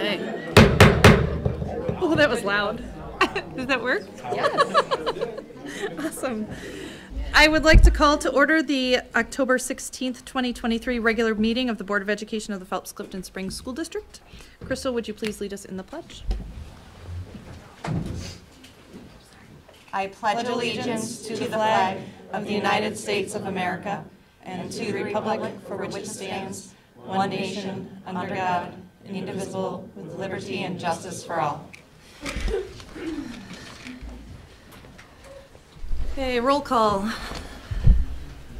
Okay. Oh, that was loud. Did that work? Yes. Awesome. I would like to call to order the October 16th, 2023 regular meeting of the Board of Education of the Phelps-Clifton Springs School District. Crystal, would you please lead us in the pledge? I pledge allegiance to the flag of the United States of America and to the republic for which it stands, one nation, under God, indivisible, with liberty and justice for all. Okay, roll call.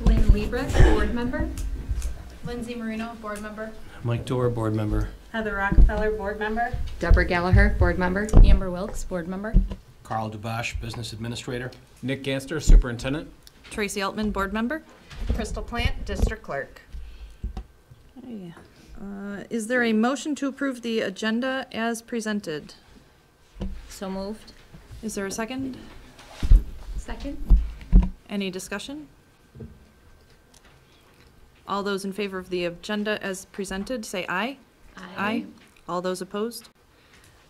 Lynn Liebrick, board member. Lindsay Marino, board member. Mike Dorr, board member. Heather Rockefeller, board member. Deborah Gallagher, board member. Amber Wilkes, board member. Carl Dubash, business administrator. Nick Ganster, superintendent. Tracy Altman, board member. Crystal Plant, district clerk. Okay. Is there a motion to approve the agenda as presented? So moved. Is there a second? Second. Any discussion? All those in favor of the agenda as presented, say aye. Aye. All those opposed?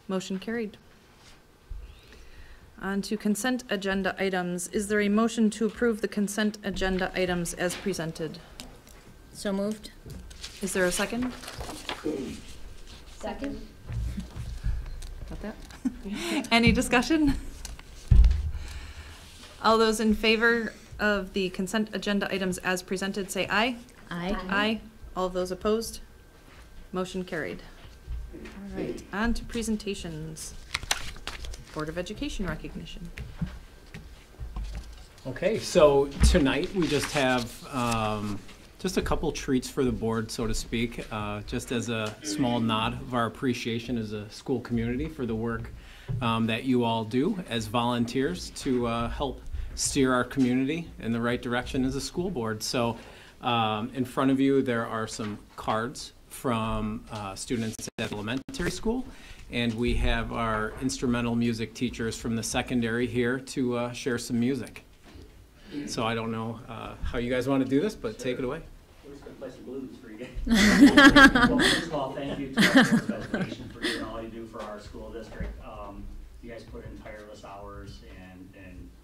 Motion carried. On to consent agenda items. Is there a motion to approve the consent agenda items as presented? So moved. Is there a second? Second. Got that? Any discussion? All those in favor of the consent agenda items as presented, say aye. Aye. Aye. All of those opposed? Motion carried. All right, on to presentations. Board of Education recognition. Okay, so tonight we just have just a couple treats for the board, so to speak, just as a small nod of our appreciation as a school community for the work that you all do as volunteers to help steer our community in the right direction as a school board. So in front of you there are some cards from students at elementary school, and we have our instrumental music teachers from the secondary here to share some music. So I don't know how you guys want to do this, but take it away. We're just going to play some blues for you guys. Well, first of all, thank you to our Board of Education for doing all you do for our school district. You guys put in tireless hours, and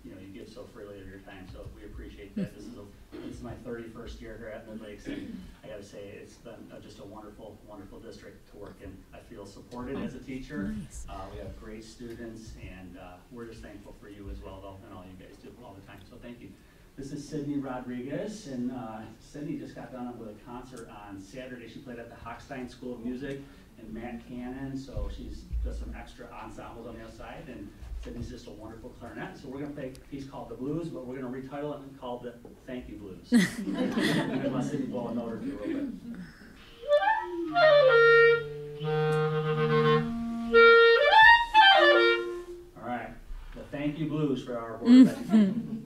you know, you give so freely of your time, so we appreciate that. This is my 31st year here at Mid Lakes, and I got to say it's been just a wonderful, wonderful district to work in. I feel supported as a teacher. Nice. We have great students, and we're just thankful for you as well, though, and all you guys do all the time. So thank you. This is Sydney Rodriguez, and Sydney just got done with a concert on Saturday. She played at the Hochstein School of Music and Matt Cannon, so she's got some extra ensembles on the outside, and Sydney's just a wonderful clarinet. So we're going to play a piece called The Blues, but we're going to retitle it and call it the Thank You Blues. I'm going to let Sydney blow a note or two real quick. All right, the Thank You Blues for our Board of Education.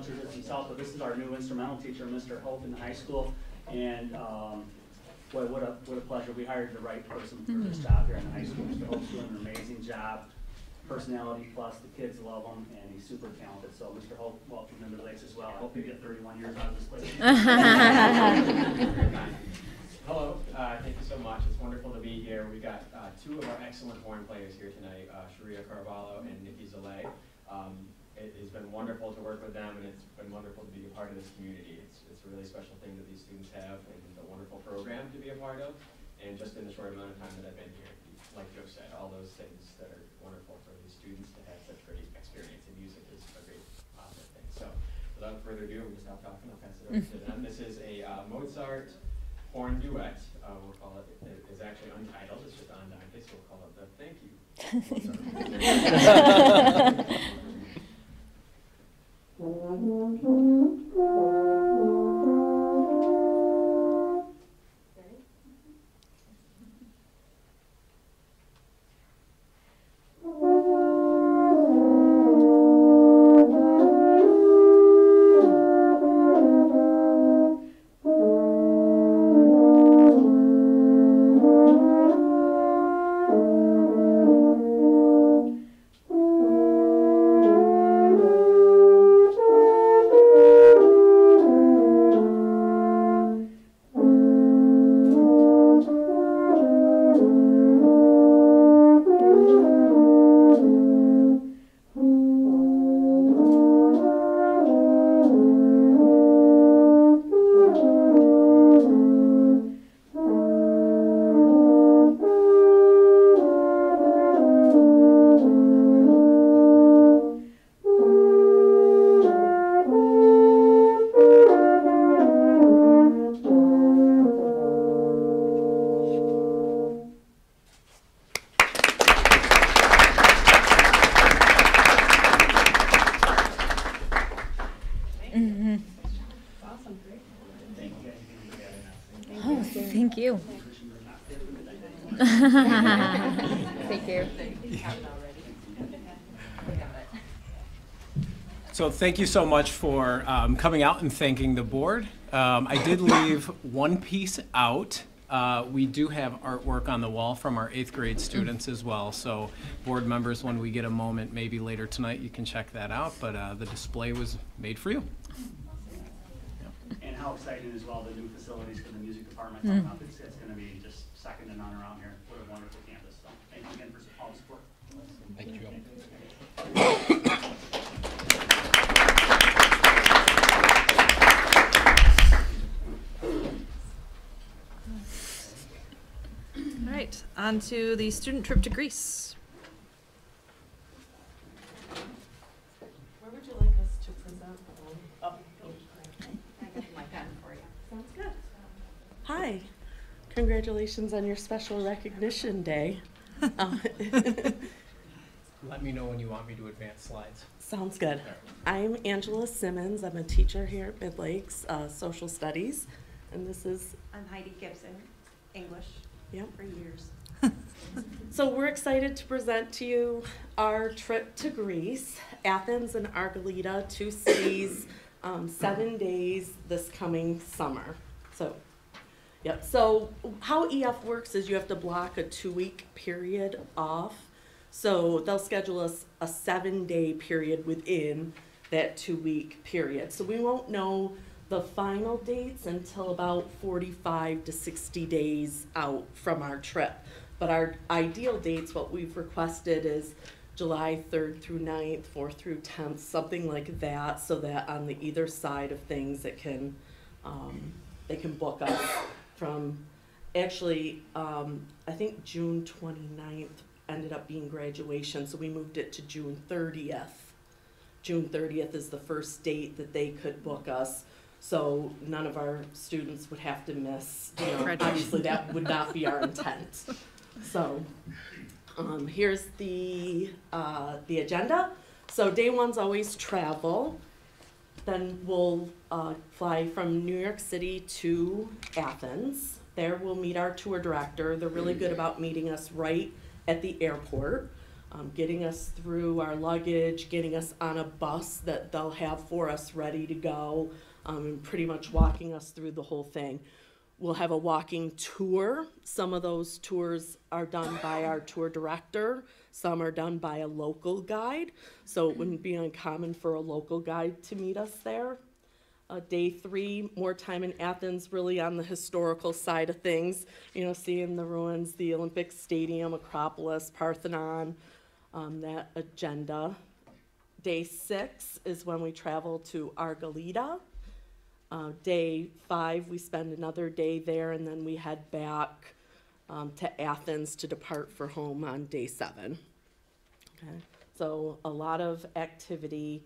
introduce himself, but this is our new instrumental teacher, Mr. Hope in the high school. And boy, what a pleasure. We hired the right person for this job here in the high school. Mr. Hope's doing an amazing job. Personality plus, the kids love him, and he's super talented. So, Mr. Hope, welcome to the Lakes as well. I hope you get 31 years out of this place. Hello, thank you so much. It's wonderful to be here. We've got two of our excellent horn players here tonight, Sharia Carvalho and Nikki Zaleh. It has been wonderful to work with them, and it's been wonderful to be a part of this community. It's a really special thing that these students have, and a wonderful program to be a part of. And just in the short amount of time that I've been here, like Joe said, all those things that are wonderful for these students to have such great experience in music is a great positive thing. So without further ado, I'm going to stop talking. I'll pass it over to them. This is a Mozart horn duet. We'll call it, it's actually untitled, it's just andante, so we'll call it the Thank You. Thank you. Thank you. So thank you so much for coming out and thanking the board. I did leave one piece out. We do have artwork on the wall from our 8th grade students as well. So board members, when we get a moment, maybe later tonight, you can check that out. But the display was made for you. And how exciting as well, the new facilities for the music department coming up. It's going to be just second to none around here. What a wonderful campus. So thank you again for all the support. Thank you, Joe. All right, on to the student trip to Greece. Where would you like us to present? Sounds good. Hi. Congratulations on your special recognition day. Let me know when you want me to advance slides. Sounds good. I'm Angela Simmons. I'm a teacher here at Mid Lakes, Social Studies. And this is... I'm Heidi Gibson, English for years. So we're excited to present to you our trip to Greece, Athens and Argolida, 2 cities, 7 days this coming summer. So how EF works is you have to block a 2-week period off. So they'll schedule us a 7-day period within that 2-week period. So we won't know the final dates until about 45 to 60 days out from our trip. But our ideal dates, what we've requested is July 3rd through 9th, 4th through 10th, something like that, so that on the either side of things it can, they can book us from, actually, I think June 29th ended up being graduation, so we moved it to June 30th. June 30th is the first date that they could book us, so none of our students would have to miss, you know, obviously that would not be our intent. So here's the agenda. So day 1's always travel. Then we'll fly from New York City to Athens. There we'll meet our tour director. They're really good about meeting us right at the airport. getting us through our luggage, getting us on a bus that they'll have for us ready to go, and pretty much walking us through the whole thing. We'll have a walking tour. Some of those tours are done by our tour director. Some are done by a local guide. So it wouldn't be uncommon for a local guide to meet us there. Day 3, more time in Athens, really on the historical side of things. You know, seeing the ruins, the Olympic Stadium, Acropolis, Parthenon, that agenda. Day 6 is when we travel to Argolida. Day 5, we spend another day there, and then we head back to Athens to depart for home on day 7. Okay, so a lot of activity.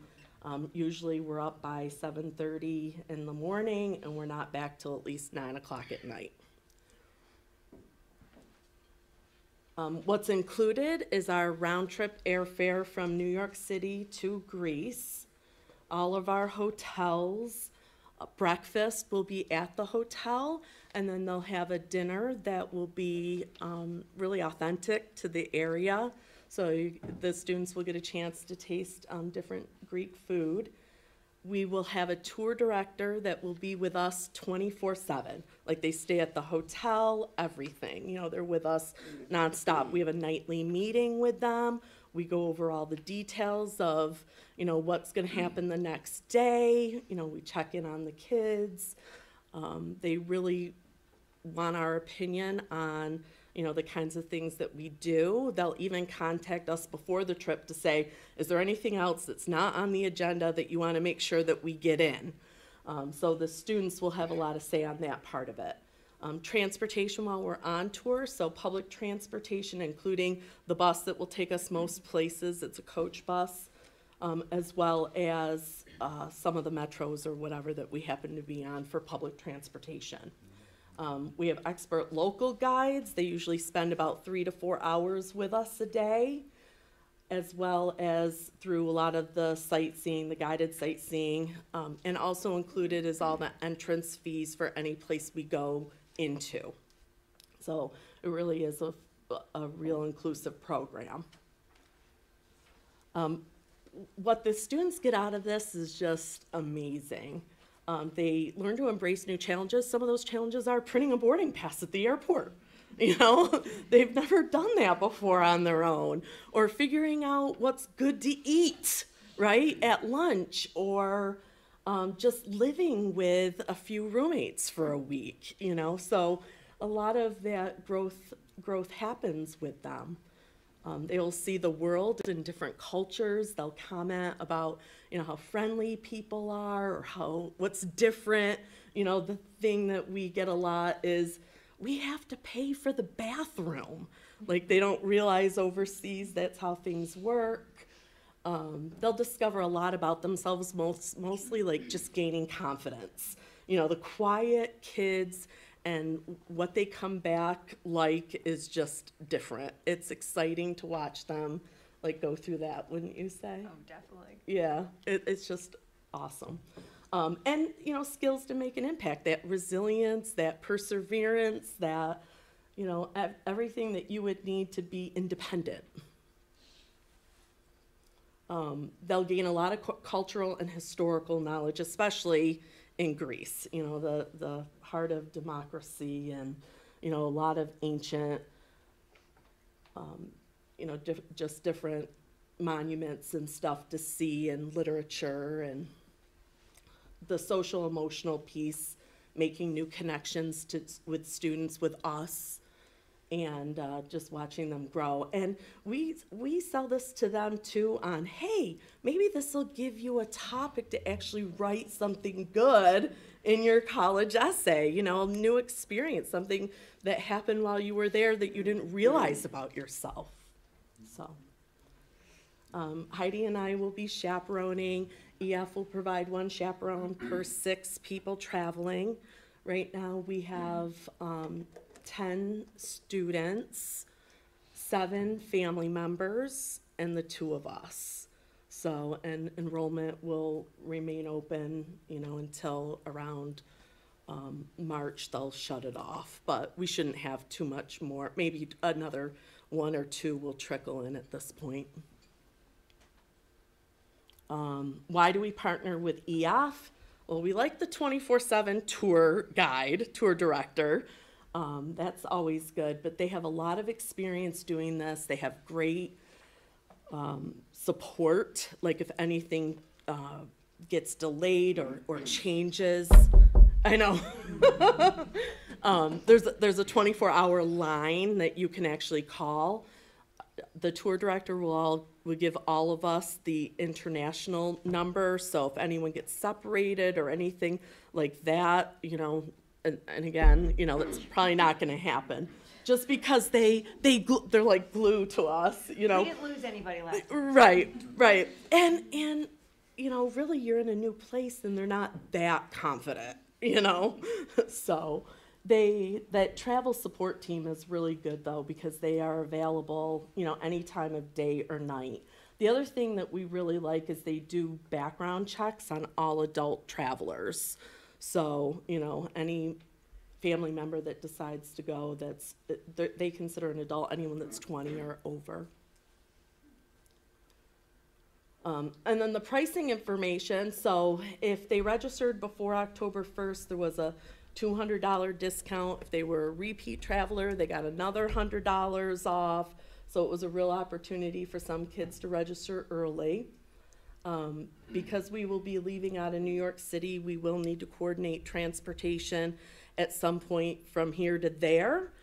Usually we're up by 7:30 in the morning, and we're not back till at least 9 o'clock at night. What's included is our round-trip airfare from New York City to Greece. All of our hotels, breakfast will be at the hotel, and then they'll have a dinner that will be really authentic to the area. So the students will get a chance to taste different Greek food. We will have a tour director that will be with us 24/7. Like, they stay at the hotel, everything. You know, they're with us nonstop. We have a nightly meeting with them. We go over all the details of, you know, what's going to happen the next day. You know, we check in on the kids. They really want our opinion on, you know, the kinds of things that we do. They'll even contact us before the trip to say, is there anything else that's not on the agenda that you want to make sure that we get in? So the students will have a lot of say on that part of it. Transportation while we're on tour, so public transportation, including the bus that will take us most places. It's a coach bus, as well as some of the metros or whatever that we happen to be on for public transportation. We have expert local guides. They usually spend about 3 to 4 hours with us a day, as well as through a lot of the sightseeing, the guided sightseeing, and also included is all the entrance fees for any place we go into. So it really is a real inclusive program. What the students get out of this is just amazing. They learn to embrace new challenges. Some of those challenges are printing a boarding pass at the airport. You know, they've never done that before on their own. Or figuring out what's good to eat, right, at lunch. Or just living with a few roommates for a week, you know. So a lot of that growth happens with them. They will see the world in different cultures. They'll comment about, you know, how friendly people are or what's different. You know, the thing that we get a lot is we have to pay for the bathroom. Like, they don't realize overseas that's how things work. They'll discover a lot about themselves, mostly like just gaining confidence. You know, the quiet kids and what they come back like is just different. It's exciting to watch them like go through that, wouldn't you say? Oh, definitely. Yeah, it's just awesome. And, you know, skills to make an impact, that resilience, that perseverance, that, you know, everything that you would need to be independent. They'll gain a lot of cultural and historical knowledge, especially in Greece, you know, the heart of democracy, and, you know, a lot of ancient, you know, just different monuments and stuff to see, and literature, and the social emotional piece, making new connections with students, with us, and just watching them grow. And we sell this to them too on, hey, maybe this will give you a topic to actually write something good in your college essay, you know, a new experience, something that happened while you were there that you didn't realize about yourself. So Heidi and I will be chaperoning. EF will provide 1 chaperone per 6 people traveling. Right now we have 10 students, 7 family members, and the 2 of us. So, and enrollment will remain open, you know, until around March. They'll shut it off, but we shouldn't have too much more, maybe another 1 or 2 will trickle in at this point. Why do we partner with EF? Well, we like the 24/7 tour guide, tour director. That's always good, but they have a lot of experience doing this. They have great support, like if anything gets delayed or changes. I know. There's a 24-hour line that you can actually call. The tour director will give all of us the international number, so if anyone gets separated or anything like that, you know, and again, you know, that's probably not going to happen. Just because they're like glue to us, you know. We didn't lose anybody last time. Right. And you know, really you're in a new place and they're not that confident, you know. So that travel support team is really good though, because they are available, you know, any time of day or night. The other thing that we really like is they do background checks on all adult travelers. So, you know, any family member that decides to go, they consider an adult anyone that's 20 or over. And then the pricing information, so if they registered before October 1st, there was a $200 discount. If they were a repeat traveler, they got another $100 off. So it was a real opportunity for some kids to register early. Because we will be leaving out of New York City, we will need to coordinate transportation at some point from here to there.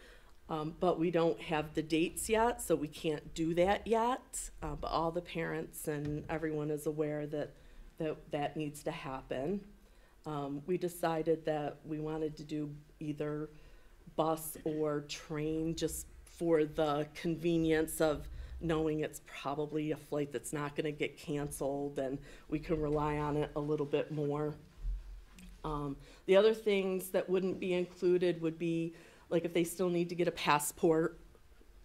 But we don't have the dates yet, so we can't do that yet. But all the parents and everyone is aware that needs to happen. We decided that we wanted to do either bus or train just for the convenience of knowing it's probably a flight that's not going to get canceled and we can rely on it a little bit more. The other things that wouldn't be included would be like if they still need to get a passport,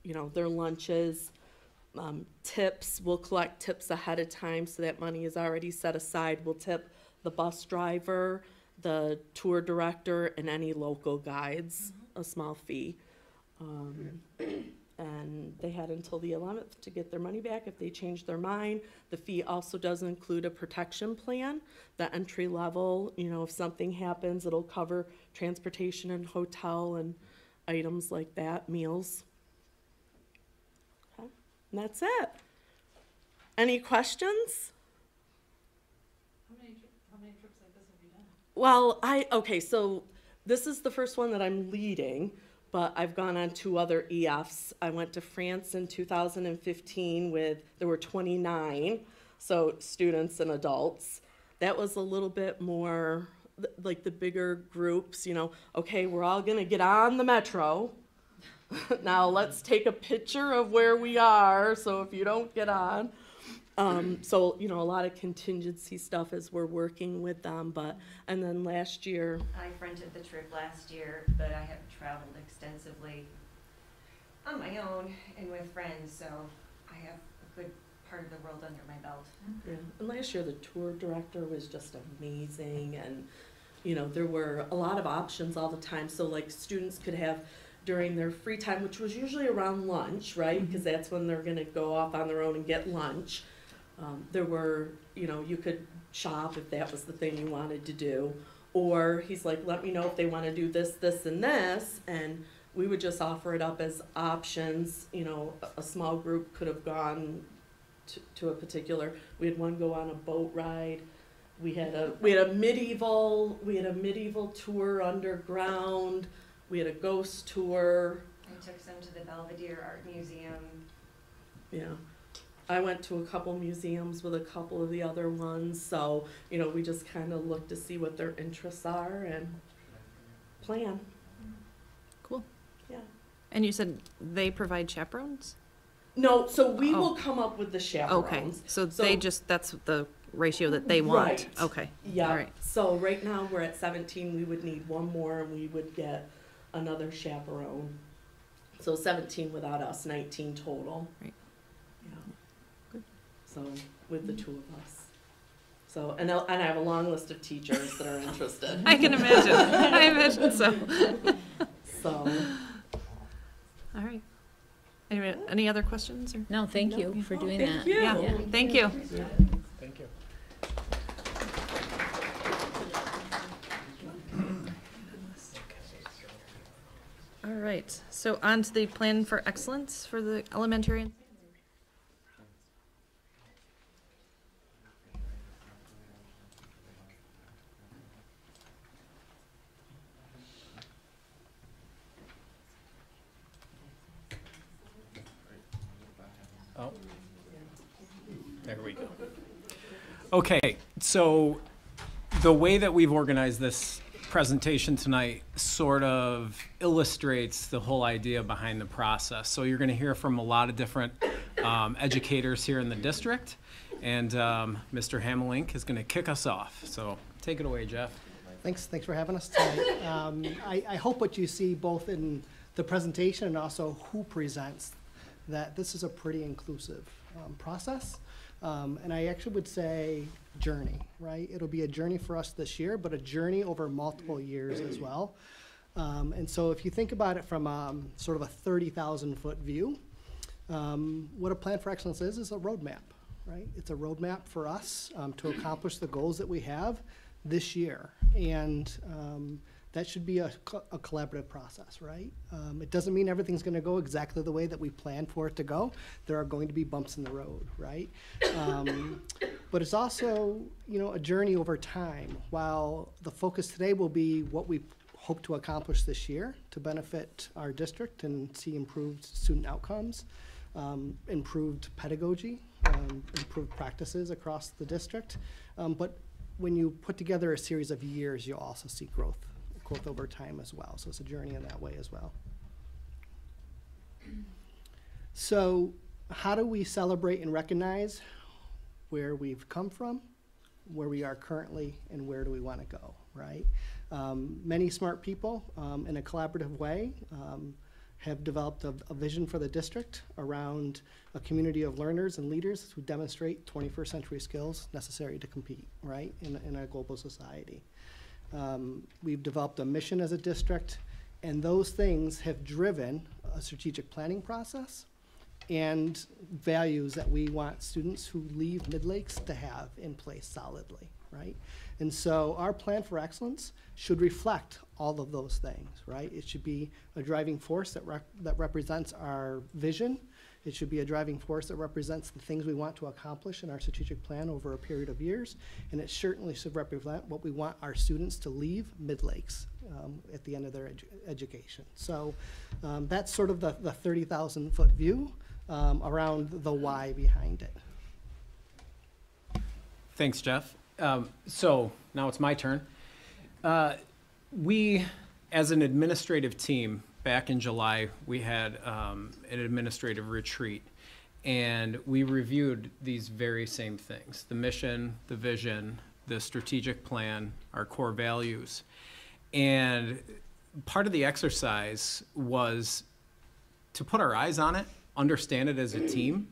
you know, their lunches, tips. We'll collect tips ahead of time so that money is already set aside. We'll tip the bus driver, the tour director, and any local guides, a small fee. And they had until the 11th to get their money back if they change their mind. The fee also does include a protection plan. The entry level, you know, if something happens, it'll cover transportation and hotel and items like that, meals. Okay, and that's it. Any questions? How many trips like this have you done? Well, okay, so this is the first one that I'm leading, but I've gone on 2 other EFs. I went to France in 2015 there were 29, so students and adults. That was a little bit more like the bigger groups, you know, okay, we're all gonna get on the metro. Now let's take a picture of where we are, so if you don't get on. So, you know, a lot of contingency stuff as we're working with them, and then last year. I fronted the trip last year, but I have traveled extensively on my own and with friends, so I have a good part of the world under my belt. Yeah. And last year the tour director was just amazing, and you know, there were a lot of options all the time, so like students could have during their free time, which was usually around lunch, right, because that's when they're going to go off on their own and get lunch. There were, you know, you could shop if that was the thing you wanted to do, or he's like, let me know if they want to do this, this, and this, and we would just offer it up as options. You know, a small group could have gone to a particular. We had one go on a boat ride. We had a medieval tour underground. We had a ghost tour. I took some to the Belvedere Art Museum. Yeah. I went to a couple museums with a couple of the other ones, so, you know, we just kind of look to see what their interests are and plan. Cool. Yeah. And you said they provide chaperones? No, so we will come up with the chaperones. Okay, so that's the ratio that they want? Right. Okay. Yeah. All right. So right now we're at 17, we would need one more and we would get another chaperone. So 17 without us, 19 total. Right. Yeah. Good. So with the 2 of us. So, and I have a long list of teachers that are interested. I can imagine. I imagine so. So. All right. Any other questions? Or? No, thank you for doing that. you. Yeah, Yeah. thank you. Thank you. All right, so on to the plan for excellence for the elementary. Oh, there we go. Okay, so the way that we've organized this presentation tonight sort of illustrates the whole idea behind the process. So you're going to hear from a lot of different educators here in the district, and Mr. Hamelink is going to kick us off. So take it away, Jeff. Thanks for having us tonight. I hope what you see both in the presentation and also who presents, that this is a pretty inclusive process. And I actually would say journey, right? It'll be a journey for us this year, but a journey over multiple years as well. And so if you think about it from sort of a 30,000-foot view, what a plan for excellence is a roadmap, right? It's a roadmap for us to accomplish the goals that we have this year. And that should be a collaborative process, right? It doesn't mean everything's going to go exactly the way that we planned for it to go. There are going to be bumps in the road, right? But it's also, a journey over time. While the focus today will be what we hope to accomplish this year to benefit our district and see improved student outcomes, improved pedagogy, improved practices across the district. But when you put together a series of years, you'll also see growth over time as well. So it's a journey in that way as well. So how do we celebrate and recognize where we've come from, where we are currently, and where do we want to go, right? Many smart people in a collaborative way have developed a vision for the district around a community of learners and leaders who demonstrate 21st century skills necessary to compete, right, in a global society. We've developed a mission as a district, and those things have driven a strategic planning process and values that we want students who leave Mid-Lakes to have in place solidly, right? And so our plan for excellence should reflect all of those things, right? It should be a driving force that represents our vision. It should be a driving force that represents the things we want to accomplish in our strategic plan over a period of years. And it certainly should represent what we want our students to leave Mid-Lakes at the end of their education. So that's sort of the 30,000-foot view around the why behind it. Thanks, Jeff. So now it's my turn. We, as an administrative team, back in July, we had an administrative retreat, and we reviewed these very same things: the mission, the vision, the strategic plan, our core values. And part of the exercise was to put our eyes on it, understand it as a team,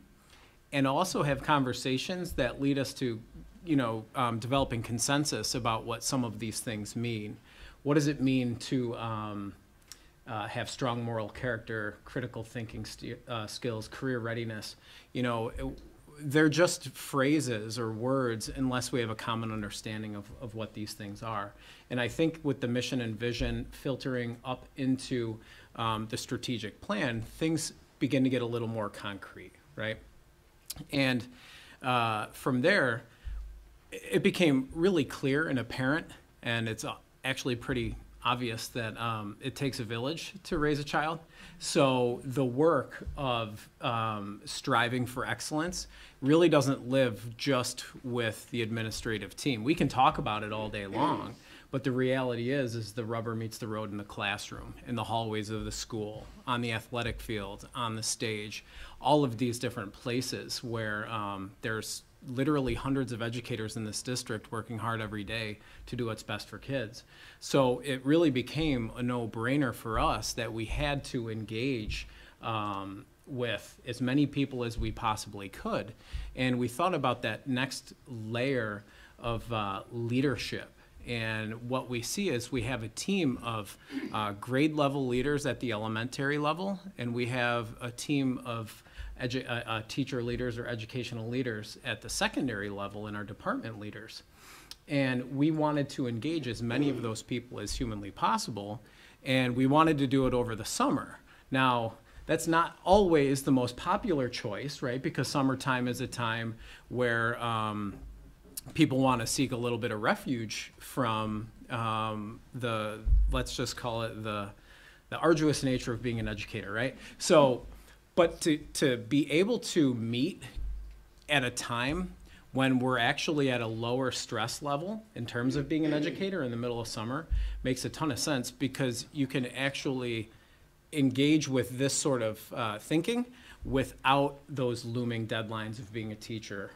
and also have conversations that lead us to developing consensus about what some of these things mean. What does it mean to have strong moral character, critical thinking skills, career readiness? They're just phrases or words unless we have a common understanding of what these things are. And I think with the mission and vision filtering up into the strategic plan, things begin to get a little more concrete, right? And from there, it became really clear and apparent, and it's actually pretty obvious that it takes a village to raise a child. So the work of striving for excellence really doesn't live just with the administrative team. We can talk about it all day long, but the reality is the rubber meets the road in the classroom, in the hallways of the school, on the athletic field, on the stage, all of these different places where there's literally hundreds of educators in this district working hard every day to do what's best for kids. So it really became a no-brainer for us that we had to engage with as many people as we possibly could. And we thought about that next layer of leadership And what we see is we have a team of grade level leaders at the elementary level, and we have a team of teacher leaders or educational leaders at the secondary level and our department leaders. And we wanted to engage as many of those people as humanly possible, and we wanted to do it over the summer. Now, that's not always the most popular choice, right? Because summertime is a time where people want to seek a little bit of refuge from let's just call it the arduous nature of being an educator, right? So, but to be able to meet at a time when we're actually at a lower stress level in terms of being an educator in the middle of summer makes a ton of sense, because you can actually engage with this sort of thinking without those looming deadlines of being a teacher.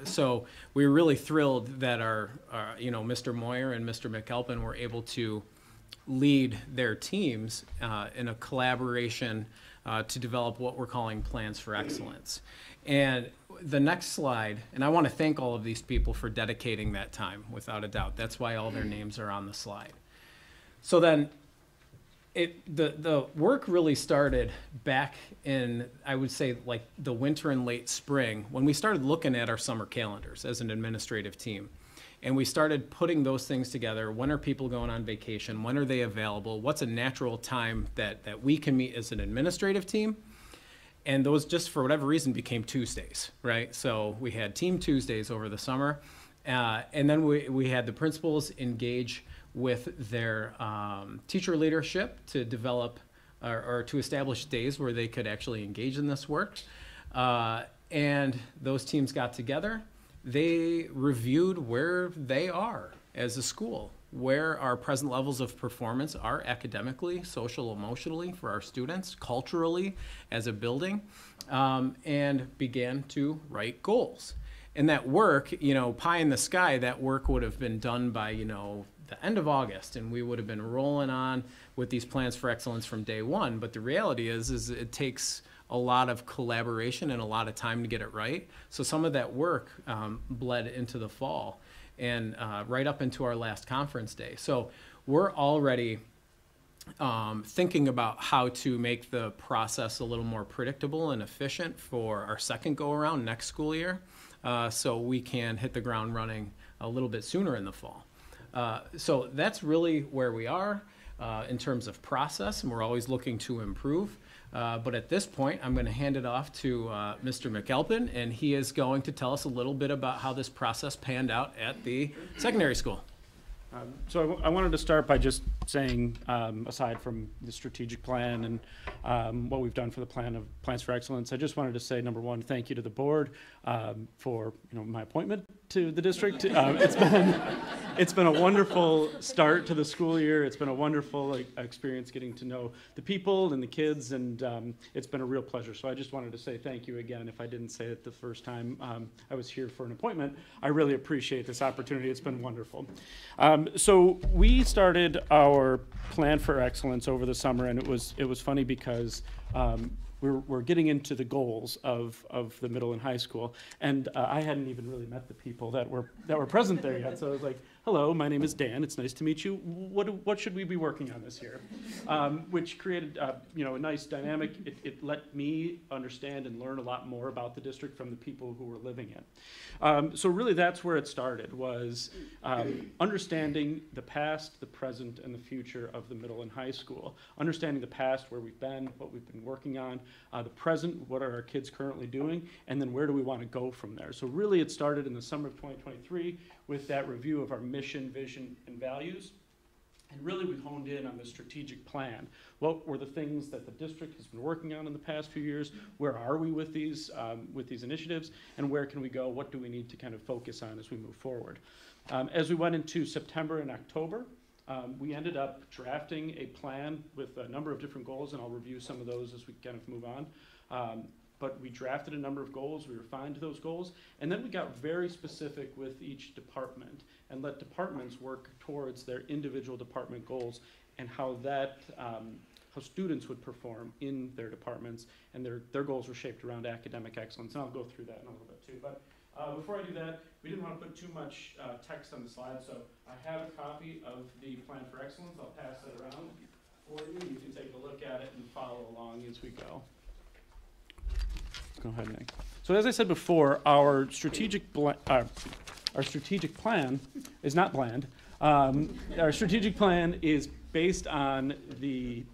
So we were really thrilled that our Mr. Moyer and Mr. McAlpin were able to lead their teams in a collaboration to develop what we're calling plans for excellence. And the next slide, and I want to thank all of these people for dedicating that time, without a doubt. That's why all their names are on the slide. So then the work really started back in, I would say, like the winter and late spring, when we started looking at our summer calendars as an administrative team. And we started putting those things together. When are people going on vacation? When are they available? What's a natural time that we can meet as an administrative team? And those, just for whatever reason, became Tuesdays, right? So we had Team Tuesdays over the summer. And then we had the principals engage with their teacher leadership to develop or to establish days where they could actually engage in this work. And those teams got together. They reviewed where they are as a school, where our present levels of performance are academically, social, emotionally for our students, culturally as a building, and began to write goals. And that work, pie in the sky, that work would have been done by, the end of August, and we would have been rolling on with these plans for excellence from day one. But the reality is it takes a lot of collaboration and a lot of time to get it right. So some of that work bled into the fall and right up into our last conference day. So we're already thinking about how to make the process a little more predictable and efficient for our second go around next school year, so we can hit the ground running a little bit sooner in the fall. So that's really where we are in terms of process, and we're always looking to improve. But at this point, I'm going to hand it off to Mr. McAlpin, and he is going to tell us a little bit about how this process panned out at the secondary school. So I wanted to start by just saying, aside from the strategic plan and what we've done for the plans for excellence, I just wanted to say, number one, thank you to the board for my appointment to the district. It's been a wonderful start to the school year. It's been a wonderful experience getting to know the people and the kids, and it's been a real pleasure. So I just wanted to say thank you again. If I didn't say it the first time I was here for an appointment, I really appreciate this opportunity. It's been wonderful. So we started our plan for excellence over the summer, and it was funny because we're getting into the goals of the middle and high school, and I hadn't even really met the people that were present there yet. So I was like, hello, my name is Dan. It's nice to meet you. What should we be working on this year? Which created a nice dynamic. It let me understand and learn a lot more about the district from the people who were living it. So really that's where it started, was understanding the past, the present, and the future of the middle and high school. Understanding the past, where we've been, what we've been working on, the present, what are our kids currently doing, and then where do we want to go from there. So really it started in the summer of 2023 with that review of our mission, vision, and values. And really we honed in on the strategic plan. What were the things that the district has been working on in the past few years? Where are we with these initiatives? And where can we go? What do we need to kind of focus on as we move forward? As we went into September and October, we ended up drafting a plan with a number of different goals, and I'll review some of those as we kind of move on. But we drafted a number of goals, we refined those goals, and then we got very specific with each department and let departments work towards their individual department goals and how students would perform in their departments, and their goals were shaped around academic excellence, and I'll go through that in a little bit too. But Before I do that, we didn't want to put too much text on the slide, so I have a copy of the Plan for Excellence. I'll pass it around for you. You can take a look at it and follow along as we go. Go ahead, Nick. So as I said before, our strategic plan is not bland. Our strategic plan is based on the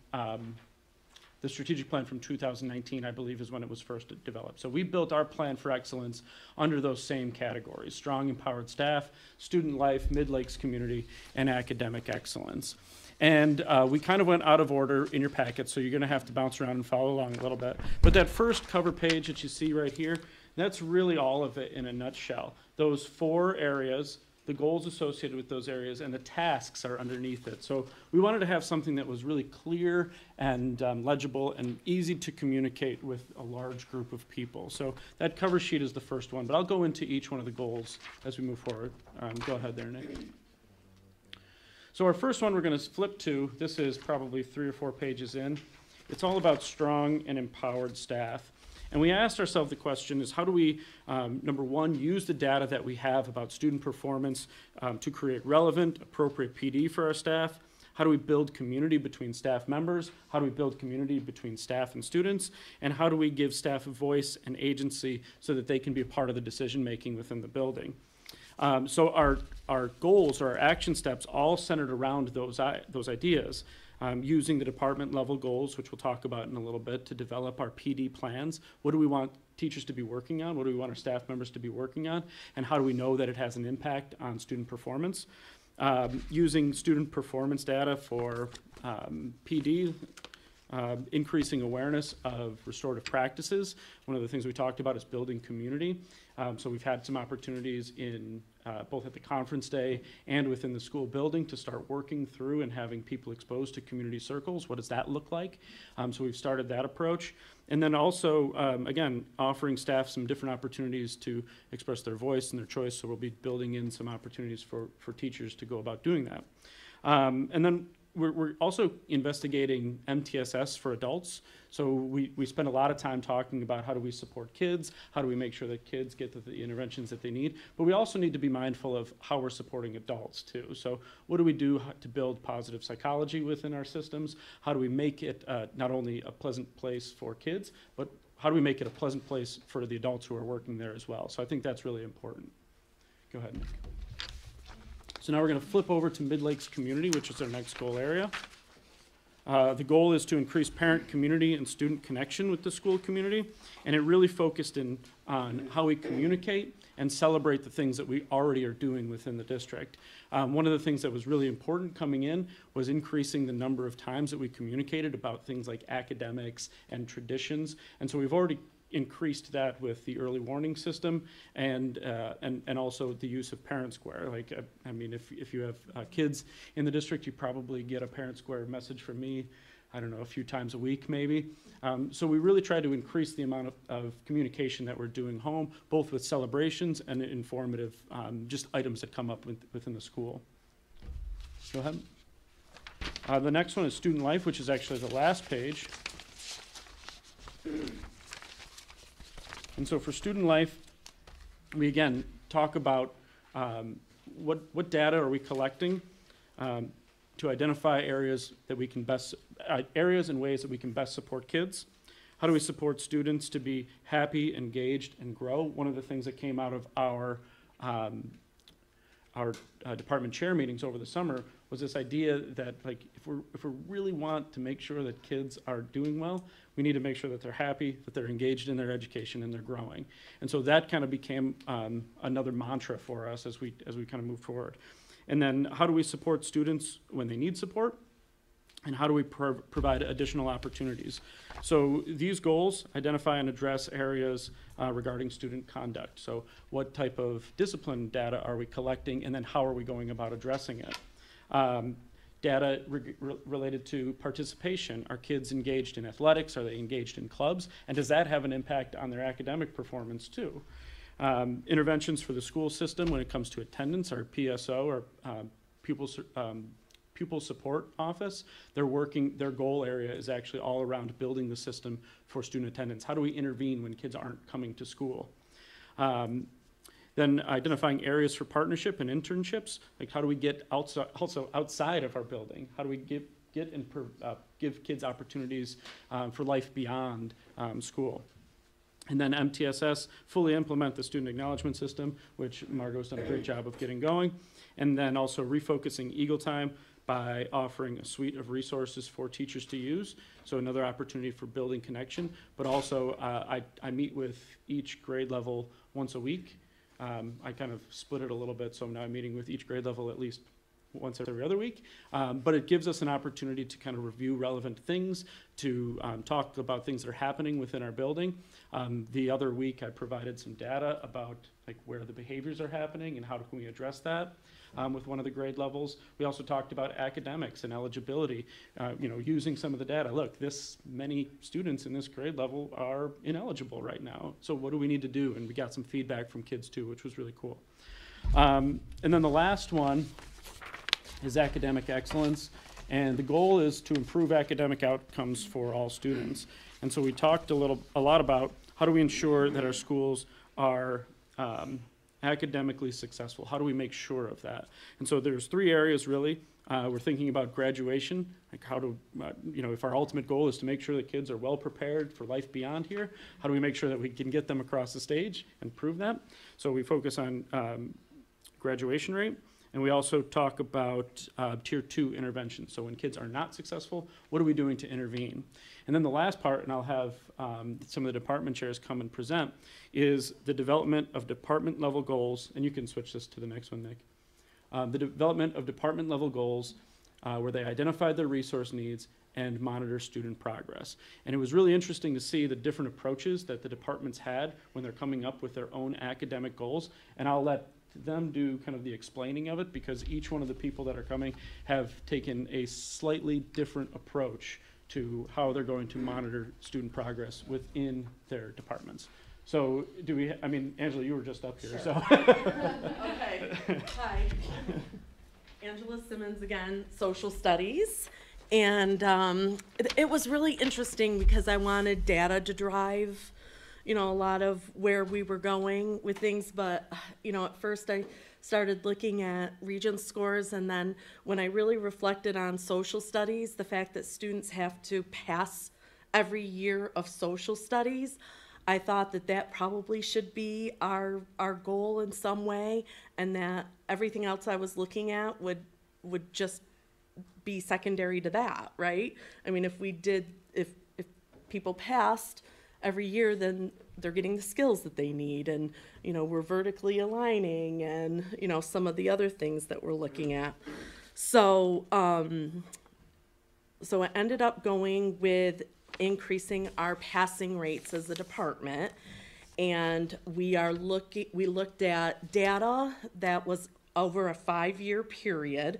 strategic plan from 2019, I believe, is when it was first developed. So we built our plan for excellence under those same categories: strong, empowered staff, student life, Mid-Lakes community, and academic excellence. And we kind of went out of order in your packet, so you're going to have to bounce around and follow along a little bit. But that first cover page that you see right here, that's really all of it in a nutshell. Those 4 areas, the goals associated with those areas, and the tasks are underneath it. So we wanted to have something that was really clear and legible and easy to communicate with a large group of people. So that cover sheet is the first one, but I'll go into each one of the goals as we move forward. Go ahead there, Nick. So our first one we're going to flip to, this is probably 3 or 4 pages in. It's all about strong and empowered staff. And we asked ourselves the question is, how do we, number one, use the data that we have about student performance to create relevant, appropriate PD for our staff? How do we build community between staff members? How do we build community between staff and students? And how do we give staff a voice and agency so that they can be a part of the decision-making within the building? So our goals or our action steps all centered around those ideas. Using the department level goals, which we'll talk about in a little bit, to develop our PD plans. What do we want teachers to be working on? What do we want our staff members to be working on? And how do we know that it has an impact on student performance? Using student performance data for PD, increasing awareness of restorative practices. One of the things we talked about is building community. So we've had some opportunities in both at the conference day and within the school building to start working through and having people exposed to community circles. What does that look like? So we've started that approach. And then also, again, offering staff some different opportunities to express their voice and their choice. So we'll be building in some opportunities for teachers to go about doing that. And then we're also investigating MTSS for adults. So we spend a lot of time talking about how do we support kids, how do we make sure that kids get the interventions that they need, but we also need to be mindful of how we're supporting adults too. So what do we do to build positive psychology within our systems? How do we make it not only a pleasant place for kids, but how do we make it a pleasant place for the adults who are working there as well? So I think that's really important. Go ahead, Nick. So now we're going to flip over to Mid-Lakes community, which is our next goal area. The goal is to increase parent community and student connection with the school community, and it really focused on how we communicate and celebrate the things that we already are doing within the district. One of the things that was really important coming in was increasing the number of times that we communicated about things like academics and traditions, and so we've already increased that with the early warning system and also the use of Parent Square. Like, I mean, if you have kids in the district, you probably get a Parent Square message from me, I don't know, a few times a week maybe. So we really try to increase the amount of communication that we're doing home, both with celebrations and informative, just items that come up within the school. Go ahead. The next one is student life, which is actually the last page. And so for student life, we again talk about what data are we collecting to identify areas that we can areas and ways that we can best support kids. How do we support students to be happy, engaged, and grow? One of the things that came out of our department chair meetings over the summer was this idea that, like, if we really want to make sure that kids are doing well, we need to make sure that they're happy, that they're engaged in their education, and they're growing. And so that kind of became another mantra for us as we kind of move forward. And then how do we support students when they need support? And how do we provide additional opportunities? So these goals identify and address areas regarding student conduct. So what type of discipline data are we collecting, and then how are we going about addressing it? Data related to participation. Are kids engaged in athletics? Are they engaged in clubs? And does that have an impact on their academic performance too? Interventions for the school system when it comes to attendance. Our PSO, or Pupil Support Office, their goal area is actually all around building the system for student attendance. How do we intervene when kids aren't coming to school? Then identifying areas for partnership and internships, like how do we get also outside of our building? How do we give kids opportunities for life beyond school? And then MTSS, fully implement the student acknowledgement system, which Margot's done a great job of getting going. And then also refocusing Eagle Time by offering a suite of resources for teachers to use. So another opportunity for building connection, but also I meet with each grade level once a week. I kind of split it a little bit, so now I'm meeting with each grade level at least once every other week. But it gives us an opportunity to kind of review relevant things, to talk about things that are happening within our building. The other week I provided some data about like where the behaviors are happening and how can we address that with one of the grade levels. We also talked about academics and eligibility, using some of the data. Look, this many students in this grade level are ineligible right now. So what do we need to do? And we got some feedback from kids too, which was really cool. And then the last one is academic excellence. And the goal is to improve academic outcomes for all students. And so we talked a lot about how do we ensure that our schools are academically successful? How do we make sure of that? And so there's 3 areas really. We're thinking about graduation, like how to, if our ultimate goal is to make sure that kids are well prepared for life beyond here, how do we make sure that we can get them across the stage and prove that? So we focus on graduation rate. And we also talk about tier 2 intervention. So when kids are not successful, what are we doing to intervene? And then the last part, and I'll have some of the department chairs come and present, is the development of department level goals. And you can switch this to the next one, Nick. The development of department level goals where they identify their resource needs and monitor student progress. And it was really interesting to see the different approaches that the departments had when they're coming up with their own academic goals. And I'll let them do kind of the explaining of it, because each one of the people that are coming have taken a slightly different approach to how they're going to monitor student progress within their departments. So Angela, you were just up here, sure. so. Okay, hi. Angela Simmons again, social studies. And it was really interesting because I wanted data to drive a lot of where we were going with things, but, at first I started looking at Regents scores, and then when I really reflected on social studies, the fact that students have to pass every year of social studies, I thought that probably should be our goal in some way, and that everything else I was looking at would just be secondary to that, right? I mean, if people passed every year, then they're getting the skills that they need, and we're vertically aligning, and some of the other things that we're looking at. So so I ended up going with increasing our passing rates as a department, and we looked at data that was over a 5-year period.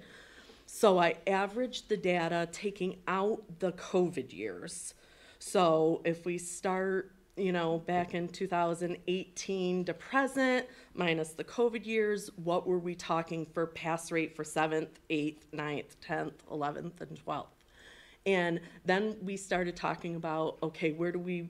So I averaged the data taking out the COVID years. So if we start, back in 2018 to present, minus the COVID years, what were we talking for pass rate for 7th, 8th, 9th, 10th, 11th, and 12th? And then we started talking about, okay, where do we,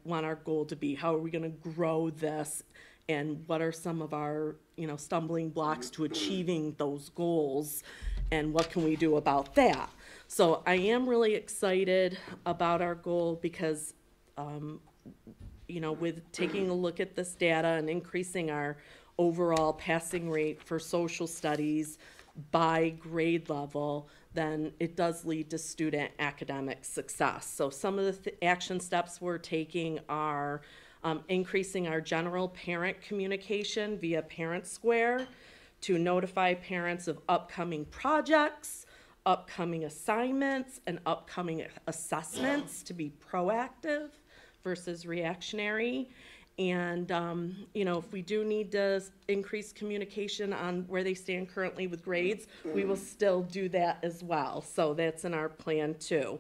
want our goal to be? How are we gonna grow this? And what are some of our, stumbling blocks to achieving those goals? And what can we do about that? So I am really excited about our goal because, with taking a look at this data and increasing our overall passing rate for social studies by grade level, then it does lead to student academic success. So some of the action steps we're taking are increasing our general parent communication via Parent Square to notify parents of upcoming projects, upcoming assignments, and upcoming assessments to be proactive versus reactionary. And, if we do need to increase communication on where they stand currently with grades, we will still do that as well. So that's in our plan too.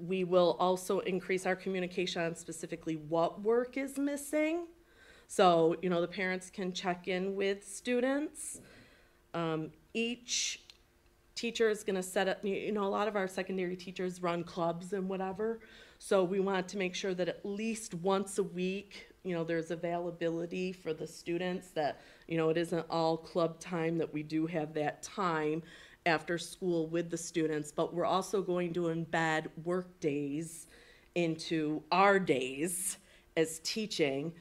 We will also increase our communication on specifically what work is missing. So, the parents can check in with students. Each teacher is going to set up, a lot of our secondary teachers run clubs and whatever. So we want to make sure that at least once a week, there's availability for the students, that, it isn't all club time, that we do have that time after school with the students, but we're also going to embed work days into our days as teaching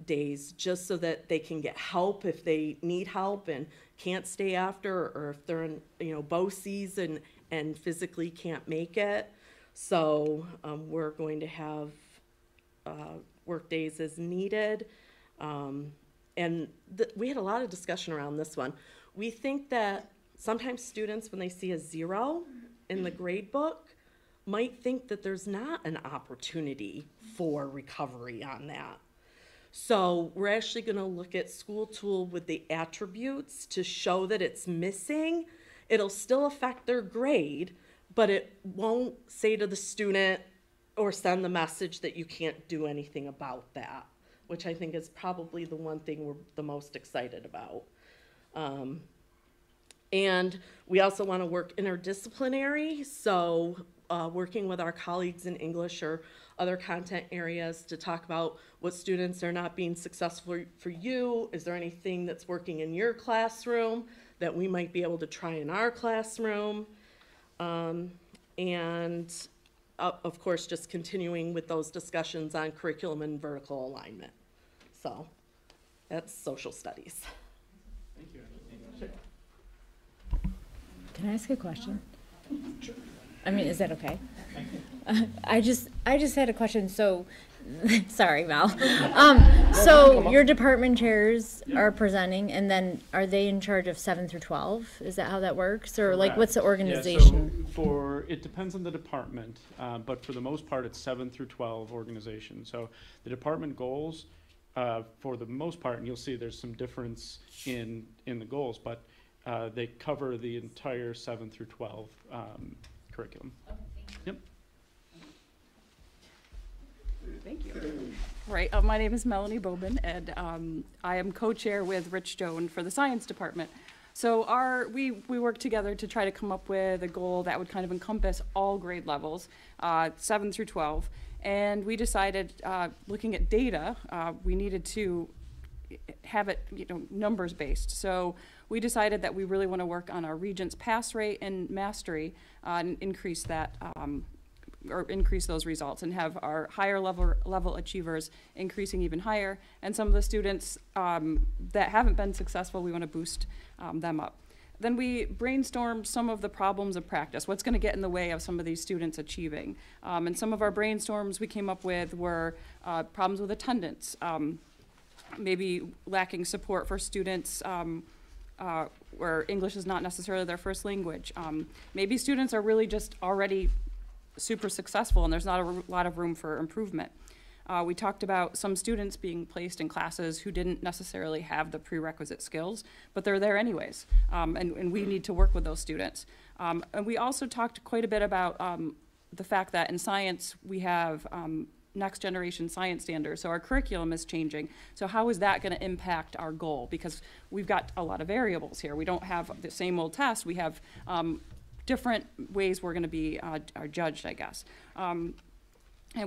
days, just so that they can get help if they need help and can't stay after, or if they're in, BOE season and physically can't make it. So we're going to have work days as needed. And we had a lot of discussion around this one. We think that sometimes students, when they see a 0 in the grade book, might think that there's not an opportunity for recovery on that. So we're actually going to look at School Tool with the attributes to show that it's missing. It'll still affect their grade, but it won't say to the student or send the message that you can't do anything about that, which I think is probably the one thing we're the most excited about. And we also want to work interdisciplinary, so working with our colleagues in English or other content areas to talk about what students are not being successful for you. Is there anything that's working in your classroom that we might be able to try in our classroom? And of course, just continuing with those discussions on curriculum and vertical alignment. So that's social studies. Thank you. Can I ask a question? Sure. I mean, is that okay? I just had a question. So, sorry, Val. So your department chairs are presenting, and then are they in charge of 7 through 12? Is that how that works, or like what's the organization? Yeah, so it depends on the department, but for the most part, it's 7 through 12 organization. So the department goals, for the most part, and you'll see there's some difference in the goals, but they cover the entire 7 through 12 curriculum. Okay, thank you. Yep. Thank you. Right, my name is Melanie Bobin, and I am co-chair with Rich Joan for the science department. So we work together to try to come up with a goal that would kind of encompass all grade levels, 7 through 12. And we decided, looking at data, we needed to have it, numbers based. So we decided that we really want to work on our Regents pass rate and mastery, and increase that, or increase those results, and have our higher level achievers increasing even higher. And some of the students that haven't been successful, we want to boost them up. Then we brainstormed some of the problems of practice. What's going to get in the way of some of these students achieving? And some of our brainstorms we came up with were problems with attendance, maybe lacking support for students where English is not necessarily their first language. Maybe students are really just already super successful and there's not a lot of room for improvement. We talked about some students being placed in classes who didn't necessarily have the prerequisite skills, but they're there anyways, and we need to work with those students. And we also talked quite a bit about the fact that in science we have next generation science standards, so our curriculum is changing. So how is that going to impact our goal? Because we've got a lot of variables here. We don't have the same old test. We have different ways we're going to be are judged, I guess. And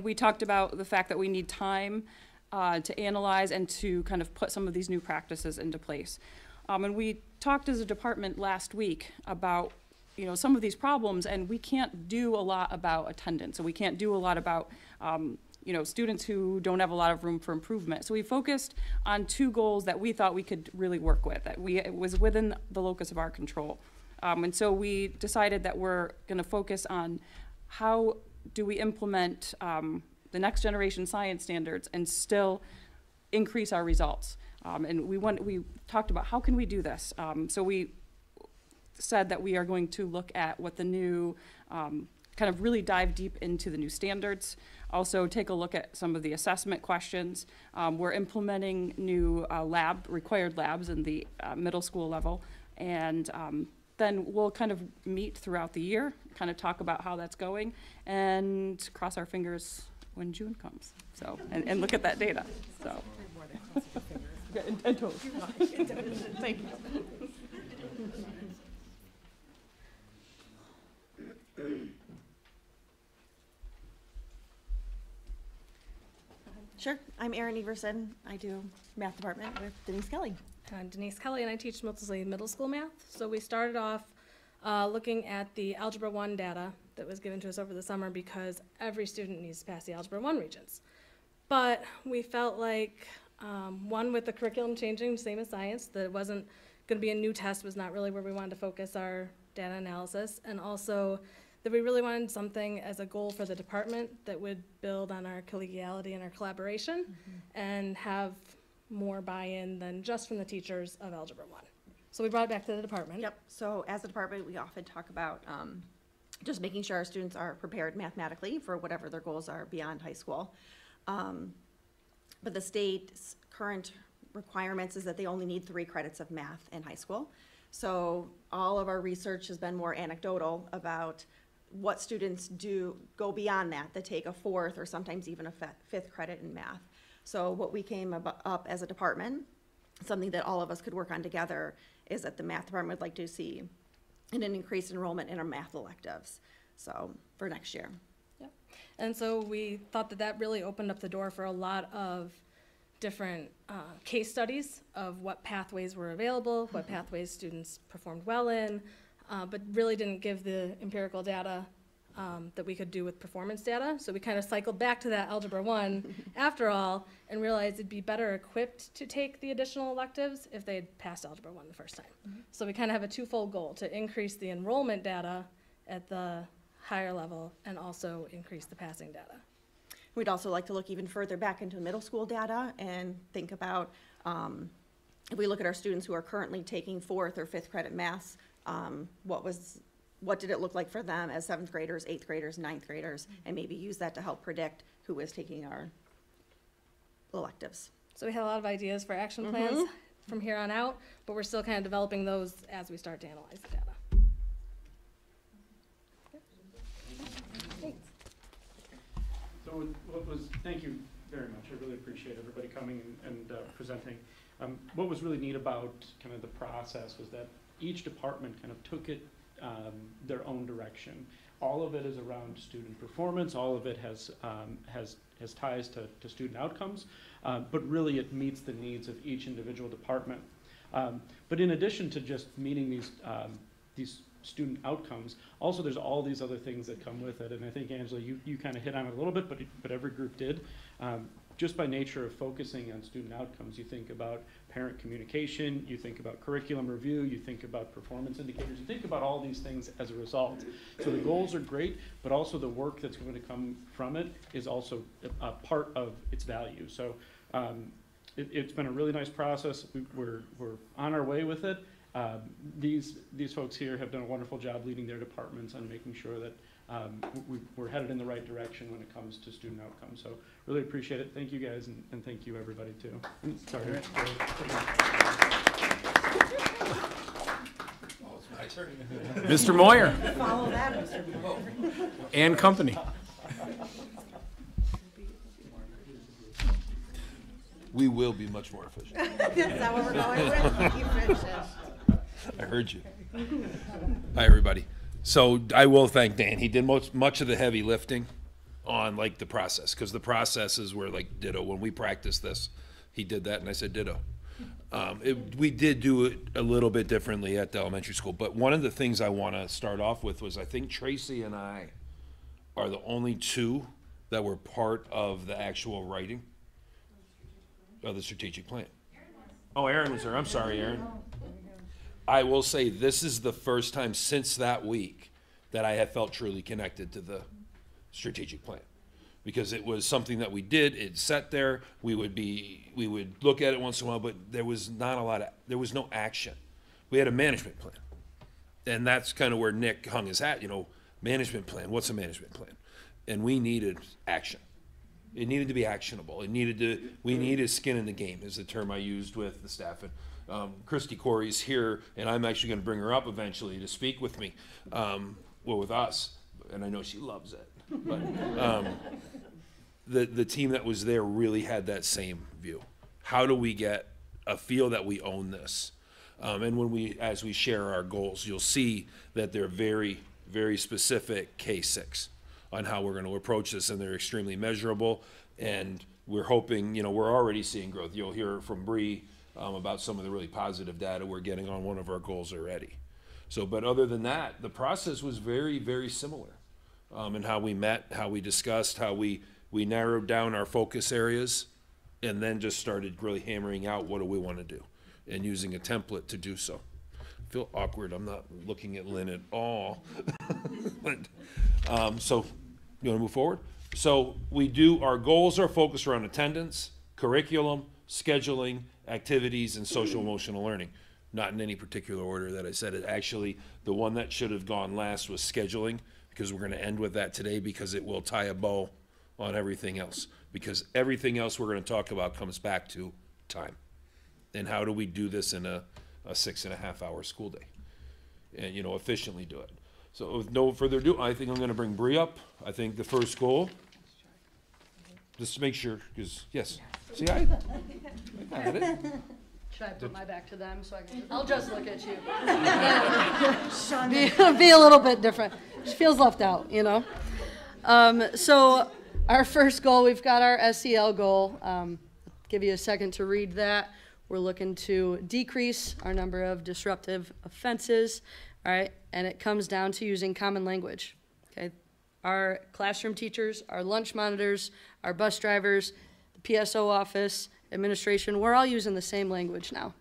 we talked about the fact that we need time to analyze and to kind of put some of these new practices into place. And we talked as a department last week about some of these problems, and we can't do a lot about attendance, and we can't do a lot about students who don't have a lot of room for improvement. So we focused on two goals that we thought we could really work with, that it was within the locus of our control. And so we decided that we're going to focus on how do we implement the next generation science standards and still increase our results. And we talked about how can we do this. So we said that we are going to look at what the new, kind of really dive deep into the new standards. Also take a look at some of the assessment questions. We're implementing new required labs in the middle school level. And then we'll kind of meet throughout the year, kind of talk about how that's going, and cross our fingers when June comes. So, and look at that data. So. And toes. Thank you. Sure. I'm Erin Everson. I do math department with Denise Kelly. I'm Denise Kelly, and I teach mostly middle school math. So we started off looking at the Algebra 1 data that was given to us over the summer because every student needs to pass the Algebra 1 regents. But we felt like, one, with the curriculum changing, same as science, that it wasn't going to be a new test, was not really where we wanted to focus our data analysis, and also that we really wanted something as a goal for the department that would build on our collegiality and our collaboration and have more buy-in than just from the teachers of Algebra 1. So we brought it back to the department. Yep. So as a department, we often talk about just making sure our students are prepared mathematically for whatever their goals are beyond high school. But the state's current requirements is that they only need 3 credits of math in high school. So all of our research has been more anecdotal about what students go beyond that take a 4th or sometimes even a 5th credit in math. So what we came up as a department, something that all of us could work on together, is that the math department would like to see an increased enrollment in our math electives, so for next year. Yep. And so we thought that that really opened up the door for a lot of different case studies of what pathways were available, what pathways students performed well in, but really didn't give the empirical data that we could do with performance data. So we kind of cycled back to that Algebra 1 after all and realized it'd be better equipped to take the additional electives if they had passed Algebra 1 the first time. So we kind of have a twofold goal: to increase the enrollment data at the higher level and also increase the passing data. We'd also like to look even further back into middle school data and think about, if we look at our students who are currently taking 4th or 5th credit maths, what did it look like for them as 7th graders, 8th graders, 9th graders, and maybe use that to help predict who is taking our electives. So we had a lot of ideas for action plans from here on out, but we're still kind of developing those as we start to analyze the data. So thank you very much. I really appreciate everybody coming and presenting. What was really neat about kind of the process was that each department kind of took it their own direction. All of it is around student performance. All of it has ties to student outcomes, but really it meets the needs of each individual department. But in addition to just meeting these student outcomes, also there's all these other things that come with it. And I think, Angela, you kind of hit on it a little bit, but every group did. Just by nature of focusing on student outcomes, you think about parent communication, you think about curriculum review, you think about performance indicators, you think about all these things as a result. So the goals are great, but also the work that's going to come from it is also a part of its value. So it's been a really nice process. We're on our way with it. These folks here have done a wonderful job leading their departments and making sure that we're headed in the right direction when it comes to student outcomes. So really appreciate it. Thank you guys, and thank you everybody too. Sorry. Mr. Moyer. Follow that, Mr. Moyer. And company. We will be much more efficient. Is that what we're going with? I heard you. Hi, everybody. So I will thank Dan. He did much of the heavy lifting on like the process, because the processes were like ditto. When we practiced this, he did that, and I said ditto. We did do it a little bit differently at the elementary school, but one of the things I want to start off with was I think Tracy and I are the only 2 that were part of the actual writing of the strategic plan. Oh, Aaron was there. I'm sorry, Aaron. I will say this is the first time since that week that I have felt truly connected to the strategic plan, because it was something that we did. It sat there. We would look at it once in a while, but there was there was no action. We had a management plan, and that's kind of where Nick hung his hat. Management plan. What's a management plan? And we needed action. It needed to be actionable. We needed skin in the game, is the term I used with the staff. And Christy Corey's here, and I'm actually going to bring her up eventually to speak with me, with us, and I know she loves it. But the team that was there really had that same view. How do we get a feel that we own this? And as we share our goals, you'll see that they're very, very specific K6 on how we're going to approach this, and they're extremely measurable, and we're hoping, we're already seeing growth. You'll hear from Bree about some of the really positive data we're getting on one of our goals already. So, but other than that, the process was very, very similar in how we met, how we discussed, how we narrowed down our focus areas, and then just started really hammering out what do we want to do and using a template to do so. I feel awkward. I'm not looking at Lynn at all. But, so you want to move forward? So our goals are focused around attendance, curriculum, scheduling, activities, and social emotional learning. Not in any particular order that I said it. Actually, the one that should have gone last was scheduling, because we're going to end with that today because it will tie a bow on everything else. Because everything else we're going to talk about comes back to time. And how do we do this in a 6.5-hour school day? And, efficiently do it. So with no further ado, I think I'm going to bring Bree up. I think the first goal, just to make sure, because, yes. See, I got it. Should I put my back to them so I can? I'll just look at you. be a little bit different. She feels left out, So our first goal, we've got our SEL goal. Give you a second to read that. We're looking to decrease our number of disruptive offenses, all right? And it comes down to using common language, okay? Our classroom teachers, our lunch monitors, our bus drivers, the PSO office, administration, we're all using the same language now.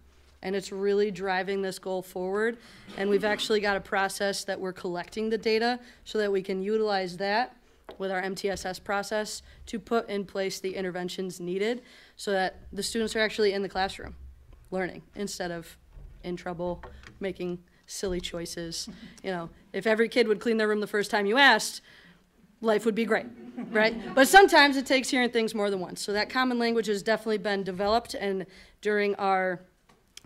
And it's really driving this goal forward. And we've actually got a process that we're collecting the data so that we can utilize that with our MTSS process to put in place the interventions needed so that the students are actually in the classroom learning instead of in trouble making silly choices. If every kid would clean their room the first time you asked, life would be great, right? But sometimes it takes hearing things more than once. So that common language has definitely been developed, and during our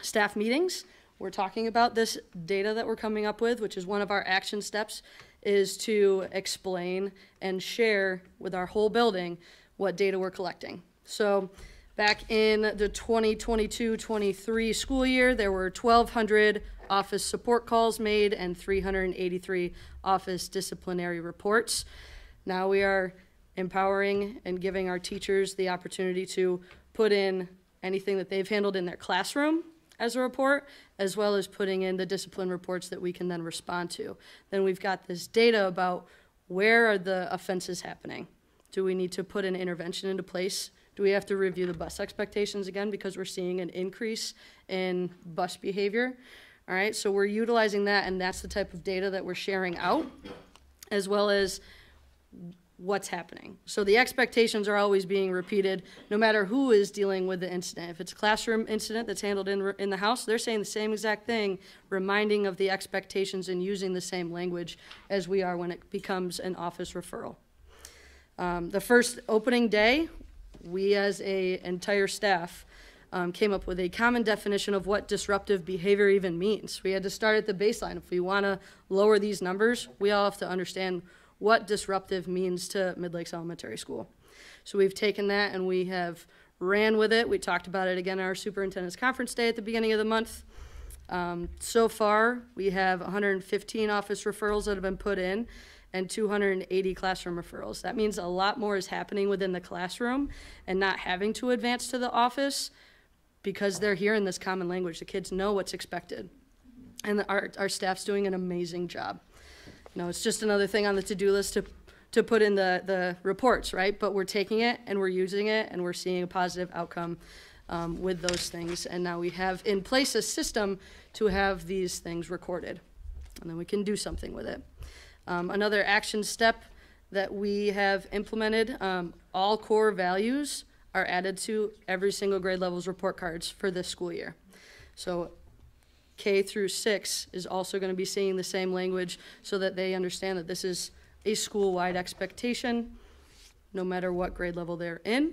staff meetings, we're talking about this data that we're coming up with, which is one of our action steps, is to explain and share with our whole building what data we're collecting. So back in the 2022-23 school year, there were 1,200 office support calls made and 383 office disciplinary reports. Now we are empowering and giving our teachers the opportunity to put in anything that they've handled in their classroom as a report, as well as putting in the discipline reports that we can then respond to. Then we've got this data about where are the offenses happening. Do we need to put an intervention into place? Do we have to review the bus expectations again because we're seeing an increase in bus behavior? All right, so we're utilizing that, and that's the type of data that we're sharing out, as well as what's happening. So the expectations are always being repeated no matter who is dealing with the incident. If it's a classroom incident that's handled in the house, they're saying the same exact thing, reminding of the expectations and using the same language as we are when it becomes an office referral. The first opening day, we as an entire staff came up with a common definition of what disruptive behavior even means. We had to start at the baseline. If we want to lower these numbers, we all have to understand what disruptive means to Mid-Lakes Elementary School. So we've taken that and we have ran with it. We talked about it again at our superintendent's conference day at the beginning of the month. So far, we have 115 office referrals that have been put in and 280 classroom referrals. That means a lot more is happening within the classroom and not having to advance to the office because they're hearing this common language. The kids know what's expected. And our staff's doing an amazing job. It's just another thing on the to-do list to put in the reports, right? But we're taking it and we're using it and we're seeing a positive outcome with those things. And now we have in place a system to have these things recorded. And then we can do something with it. Another action step that we have implemented, all core values are added to every single grade level's report cards for this school year. So K through 6 is also going to be seeing the same language so that they understand that this is a school-wide expectation, no matter what grade level they're in.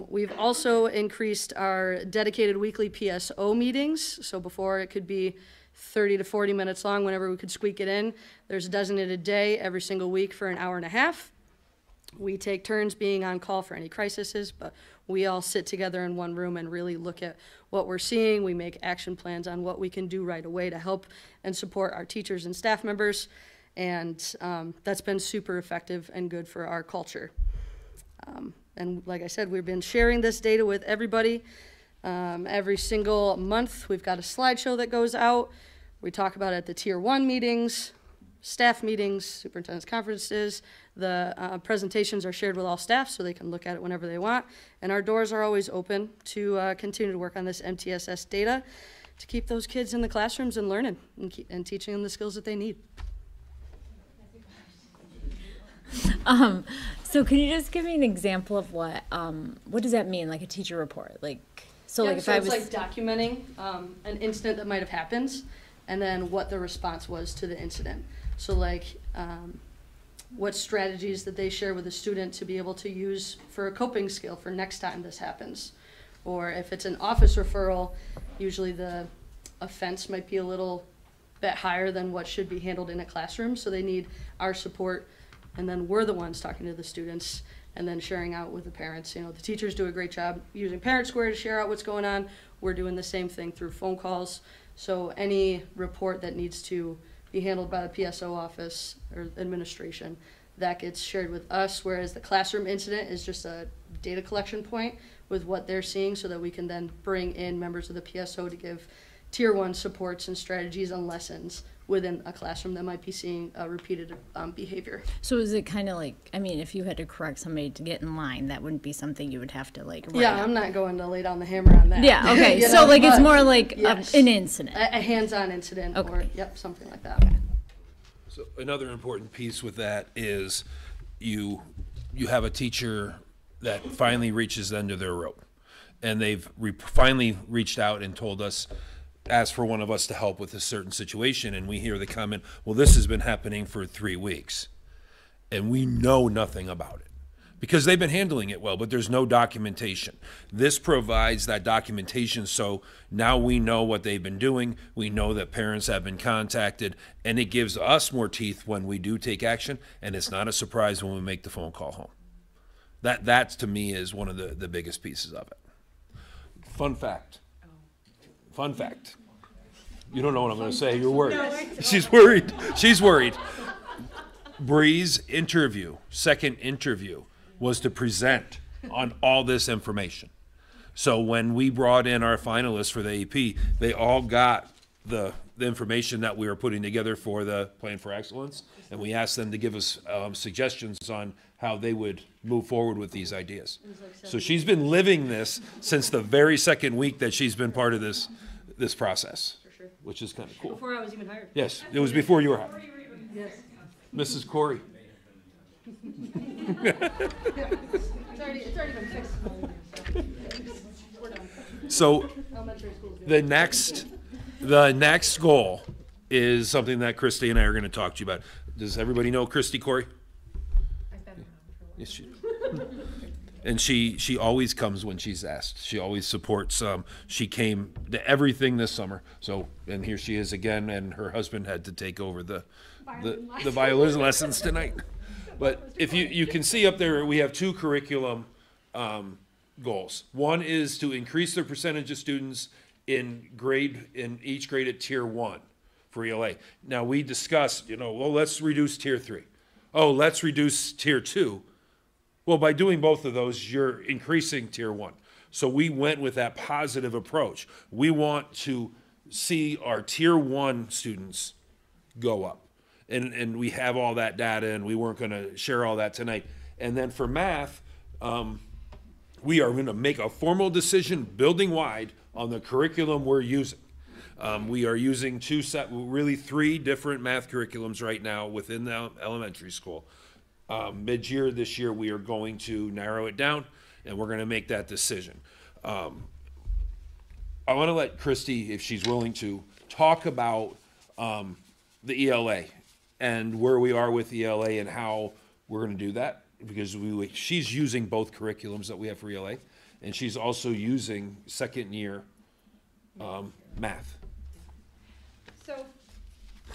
We've also increased our dedicated weekly PSO meetings. So before it could be 30 to 40 minutes long whenever we could squeak it in. There's a designated day every single week for an hour and a half. We take turns being on call for any crises, but we all sit together in one room and really look at what we're seeing. We make action plans on what we can do right away to help and support our teachers and staff members, and that's been super effective and good for our culture. And like I said, we've been sharing this data with everybody. Every single month, we've got a slideshow that goes out. We talk about it at the Tier 1 meetings, staff meetings, superintendent's conferences. The presentations are shared with all staff so they can look at it whenever they want. And our doors are always open to continue to work on this MTSS data to keep those kids in the classrooms and learning and teaching them the skills that they need. So can you just give me an example of what does that mean, like a teacher report? Like, so Yeah, like if so I it's was like documenting an incident that might have happened, and then what the response was to the incident. So like what strategies that they share with the student to be able to use for a coping skill for next time this happens. Or if it's an office referral, usually the offense might be a little bit higher than what should be handled in a classroom, so they need our support, and then we're the ones talking to the students and then sharing out with the parents. You know, the teachers do a great job using Parent Square to share out what's going on. We're doing the same thing through phone calls. So any report that needs to be handled by the PSO office or administration, that gets shared with us, whereas the classroom incident is just a data collection point with what they're seeing so that we can then bring in members of the PSO to give Tier 1 supports and strategies and lessons within a classroom that might be seeing repeated behavior. So is it kind of like, I mean, if you had to correct somebody to get in line, that wouldn't be something you would have to like write Yeah, up. I'm not going to lay down the hammer on that. Yeah, okay, You so know, like it's but more like yes, an incident. A hands-on incident Okay. or, yep, something like that. So another important piece with that is you have a teacher that finally reaches the end of their rope, and they've finally reached out and told us, asked for one of us to help with a certain situation, and we hear the comment, well, this has been happening for 3 weeks, and we know nothing about it because they've been handling it well, but there's no documentation. This provides that documentation, so now we know what they've been doing, we know that parents have been contacted, and it gives us more teeth when we do take action, and it's not a surprise when we make the phone call home. That to me is one of the biggest pieces of it. Fun fact. Fun fact. You don't know what I'm going to say. You're worried. She's worried. She's worried. Bree's interview, second interview, was to present on all this information. So when we brought in our finalists for the AP, they all got the information that we were putting together for the Plan for Excellence, and we asked them to give us suggestions on how they would move forward with these ideas. So she's been living this since the very second week that she's been part of this process, which is kind of cool. Before I was even hired. Yes, it was before you were hired. Yes. Mrs. Corey. It's already been fixed. We're done. So Elementary school's good. the next goal is something that Christy and I are going to talk to you about. Does everybody know Christy Corey? Yes, she. And she always comes when she's asked. She always supports. She came to everything this summer. So, and here she is again. And her husband had to take over the violin lessons tonight. But if you can see up there, we have 2 curriculum goals. One is to increase the percentage of students in each grade at Tier 1 for ELA. Now we discussed, well, let's reduce Tier 3. Oh, let's reduce Tier 2. Well, by doing both of those, you're increasing Tier 1. So we went with that positive approach. We want to see our Tier 1 students go up. And we have all that data, and we weren't going to share all that tonight. And then for math, we are going to make a formal decision building-wide on the curriculum we're using. We are using 3 different math curriculums right now within the elementary school. Mid-year this year, we are going to narrow it down, and we're going to make that decision. I want to let Christy, if she's willing to, talk about the ELA and where we are with ELA and how we're going to do that, because she's using both curriculums that we have for ELA, and she's also using second-year math. So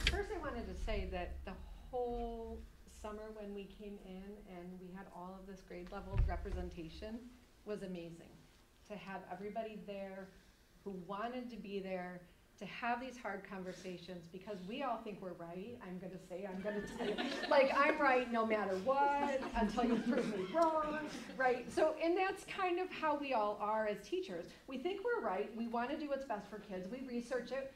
first I wanted to say that the whole summer when we came in and we had all of this grade level representation was amazing. To have everybody there who wanted to be there to have these hard conversations because we all think we're right. I'm going to tell you, like I'm right no matter what until you prove me wrong, right? So, and that's kind of how we all are as teachers. We think we're right. We want to do what's best for kids. We research it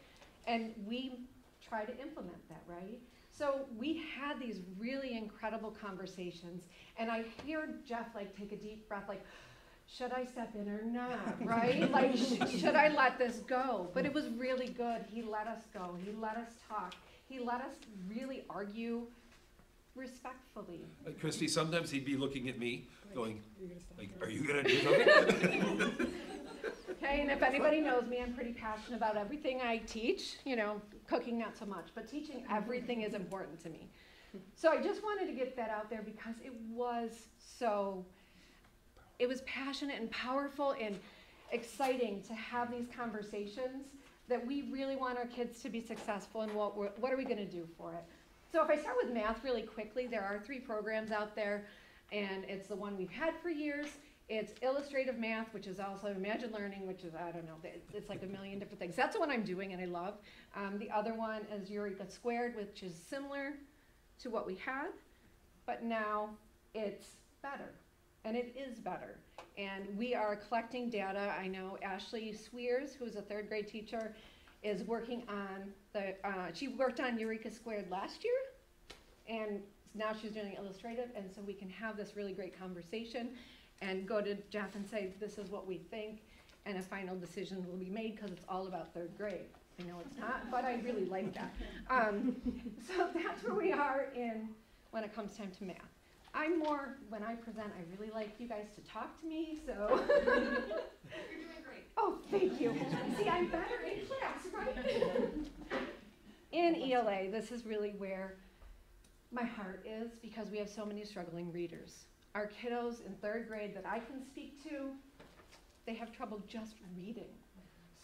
and we try to implement that, right? So we had these really incredible conversations and I hear Jeff like take a deep breath like, should I step in or not, right? Like, should I let this go? But it was really good. He let us go. He let us talk. He let us really argue respectfully. Christy, sometimes he'd be looking at me going, like, are you gonna do something? Okay, and if anybody knows me, I'm pretty passionate about everything I teach, you know, cooking not so much, but teaching everything is important to me. So I just wanted to get that out there because it was passionate and powerful and exciting to have these conversations that we really want our kids to be successful and what are we going to do for it. So if I start with math really quickly, there are 3 programs out there and it's the one we've had for years. It's illustrative math, which is also Imagine Learning, which is, I don't know, it's like a million different things. That's the one I'm doing and I love. The other one is Eureka Squared, which is similar to what we had, but now it's better. And it is better. And we are collecting data. I know Ashley Sweers, who's a 3rd grade teacher, is working on she worked on Eureka Squared last year, and now she's doing illustrative, and so we can have this really great conversation and go to Jeff and say, this is what we think, and a final decision will be made because it's all about 3rd grade. I know it's not, but I really like that. So that's where we are when it comes time to math. I'm more, when I present, I really like you guys to talk to me, so. You're doing great. Oh, thank you. See, I'm better in class, right? In ELA, this is really where my heart is because we have so many struggling readers. Our kiddos in 3rd grade that I can speak to, they have trouble just reading.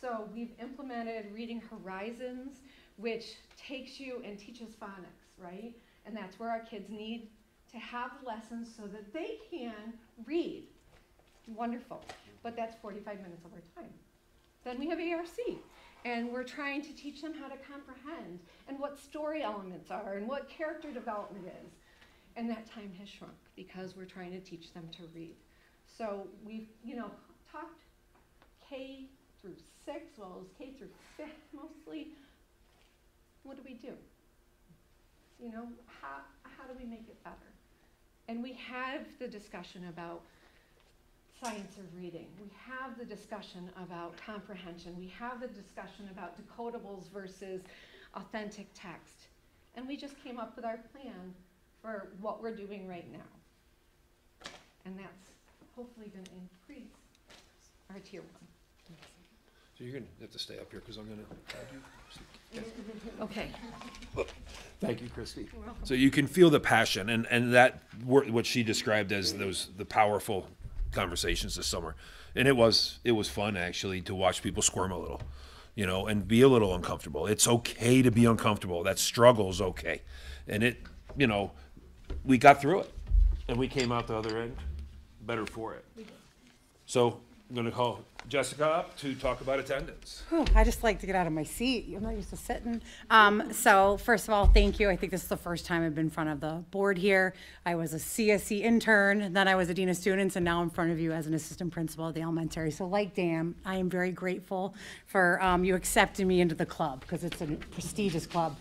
So we've implemented Reading Horizons, which takes you and teaches phonics, right? And that's where our kids need to have lessons so that they can read. Wonderful. But that's 45 minutes of our time. Then we have ARC, and we're trying to teach them how to comprehend and what story elements are and what character development is. And that time has shrunk because we're trying to teach them to read. So we've, talked K through 6, well, it was K through 5th mostly. What do we do? How do we make it better? And we have the discussion about science of reading. We have the discussion about comprehension. We have the discussion about decodables versus authentic text. And we just came up with our plan for what we're doing right now. And that's hopefully going to increase our tier 1. So you're going to have to stay up here because I'm going to add you. Okay. Thank you, Christy. So you can feel the passion and that what she described as the powerful conversations this summer. And it was fun actually to watch people squirm a little, and be a little uncomfortable. It's okay to be uncomfortable. That struggle's okay. And we got through it and we came out the other end better for it. So I'm going to call Jessica up to talk about attendance. I just like to get out of my seat. I'm not used to sitting. So first of all, thank you. I think this is the first time I've been in front of the board here. I was a CSE intern, then I was a dean of students, and now I'm in front of you as an assistant principal at the elementary. So like Dan, I am very grateful for you accepting me into the club because it's a prestigious club.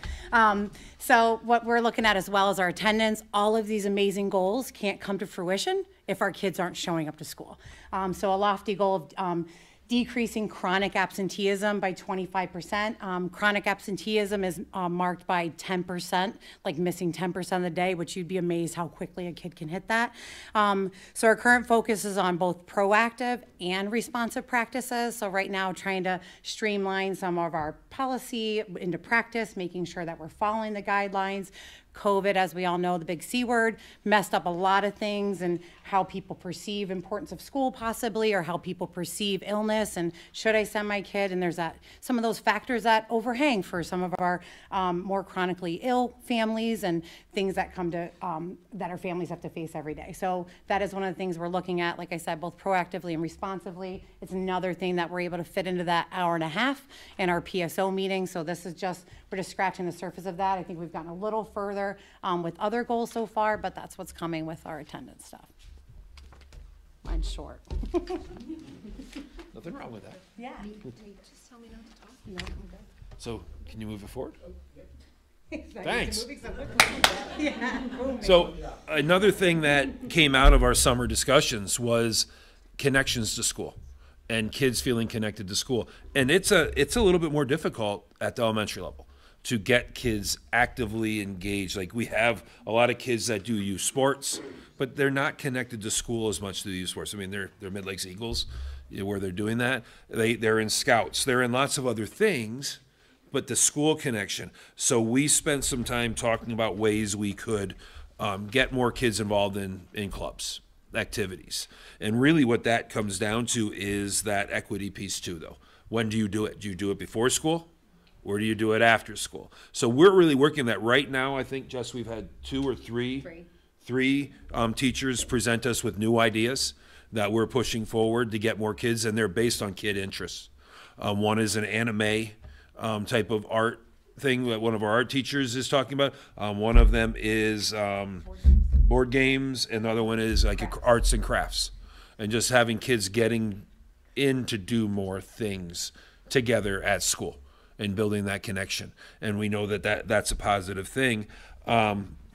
So what we're looking at as well as our attendance, all of these amazing goals can't come to fruition if our kids aren't showing up to school. So a lofty goal of decreasing chronic absenteeism by 25%. Chronic absenteeism is marked by 10%, like missing 10% of the day, which you'd be amazed how quickly a kid can hit that. So our current focus is on both proactive and responsive practices. So right now trying to streamline some of our policy into practice, making sure that we're following the guidelines, COVID, as we all know, the big C word, messed up a lot of things and how people perceive importance of school possibly, or how people perceive illness and should I send my kid? And there's some of those factors that overhang for some of our more chronically ill families and things that come to, that our families have to face every day. So that is one of the things we're looking at, like I said, both proactively and responsively. It's another thing that we're able to fit into that hour and a half in our PSO meeting. So this is just, we're just scratching the surface of that. I think we've gotten a little further with other goals so far, but that's what's coming with our attendance stuff. Mine's short. Nothing wrong with that. Yeah. Just tell me not to talk. No, I'm good. So, can you move it forward? Thanks. So, another thing that came out of our summer discussions was connections to school and kids feeling connected to school. And it's a little bit more difficult at the elementary level to get kids actively engaged. Like, we have a lot of kids that do youth sports, but they're not connected to school as much to the youth sports. I mean, they're Mid-Lakes Eagles, where they're doing that. They're in scouts. They're in lots of other things, but the school connection. So we spent some time talking about ways we could get more kids involved in clubs, activities. And really what that comes down to is that equity piece too, though. When do you do it? Do you do it before school? Or do you do it after school? So we're really working that right now. I think, Jess, we've had three teachers present us with new ideas that we're pushing forward to get more kids, and they're based on kid interests. One is an anime type of art thing that one of our art teachers is talking about. One of them is board games, and the other one is like arts and crafts, and just having kids getting in to do more things together at school and building that connection. And we know that's a positive thing.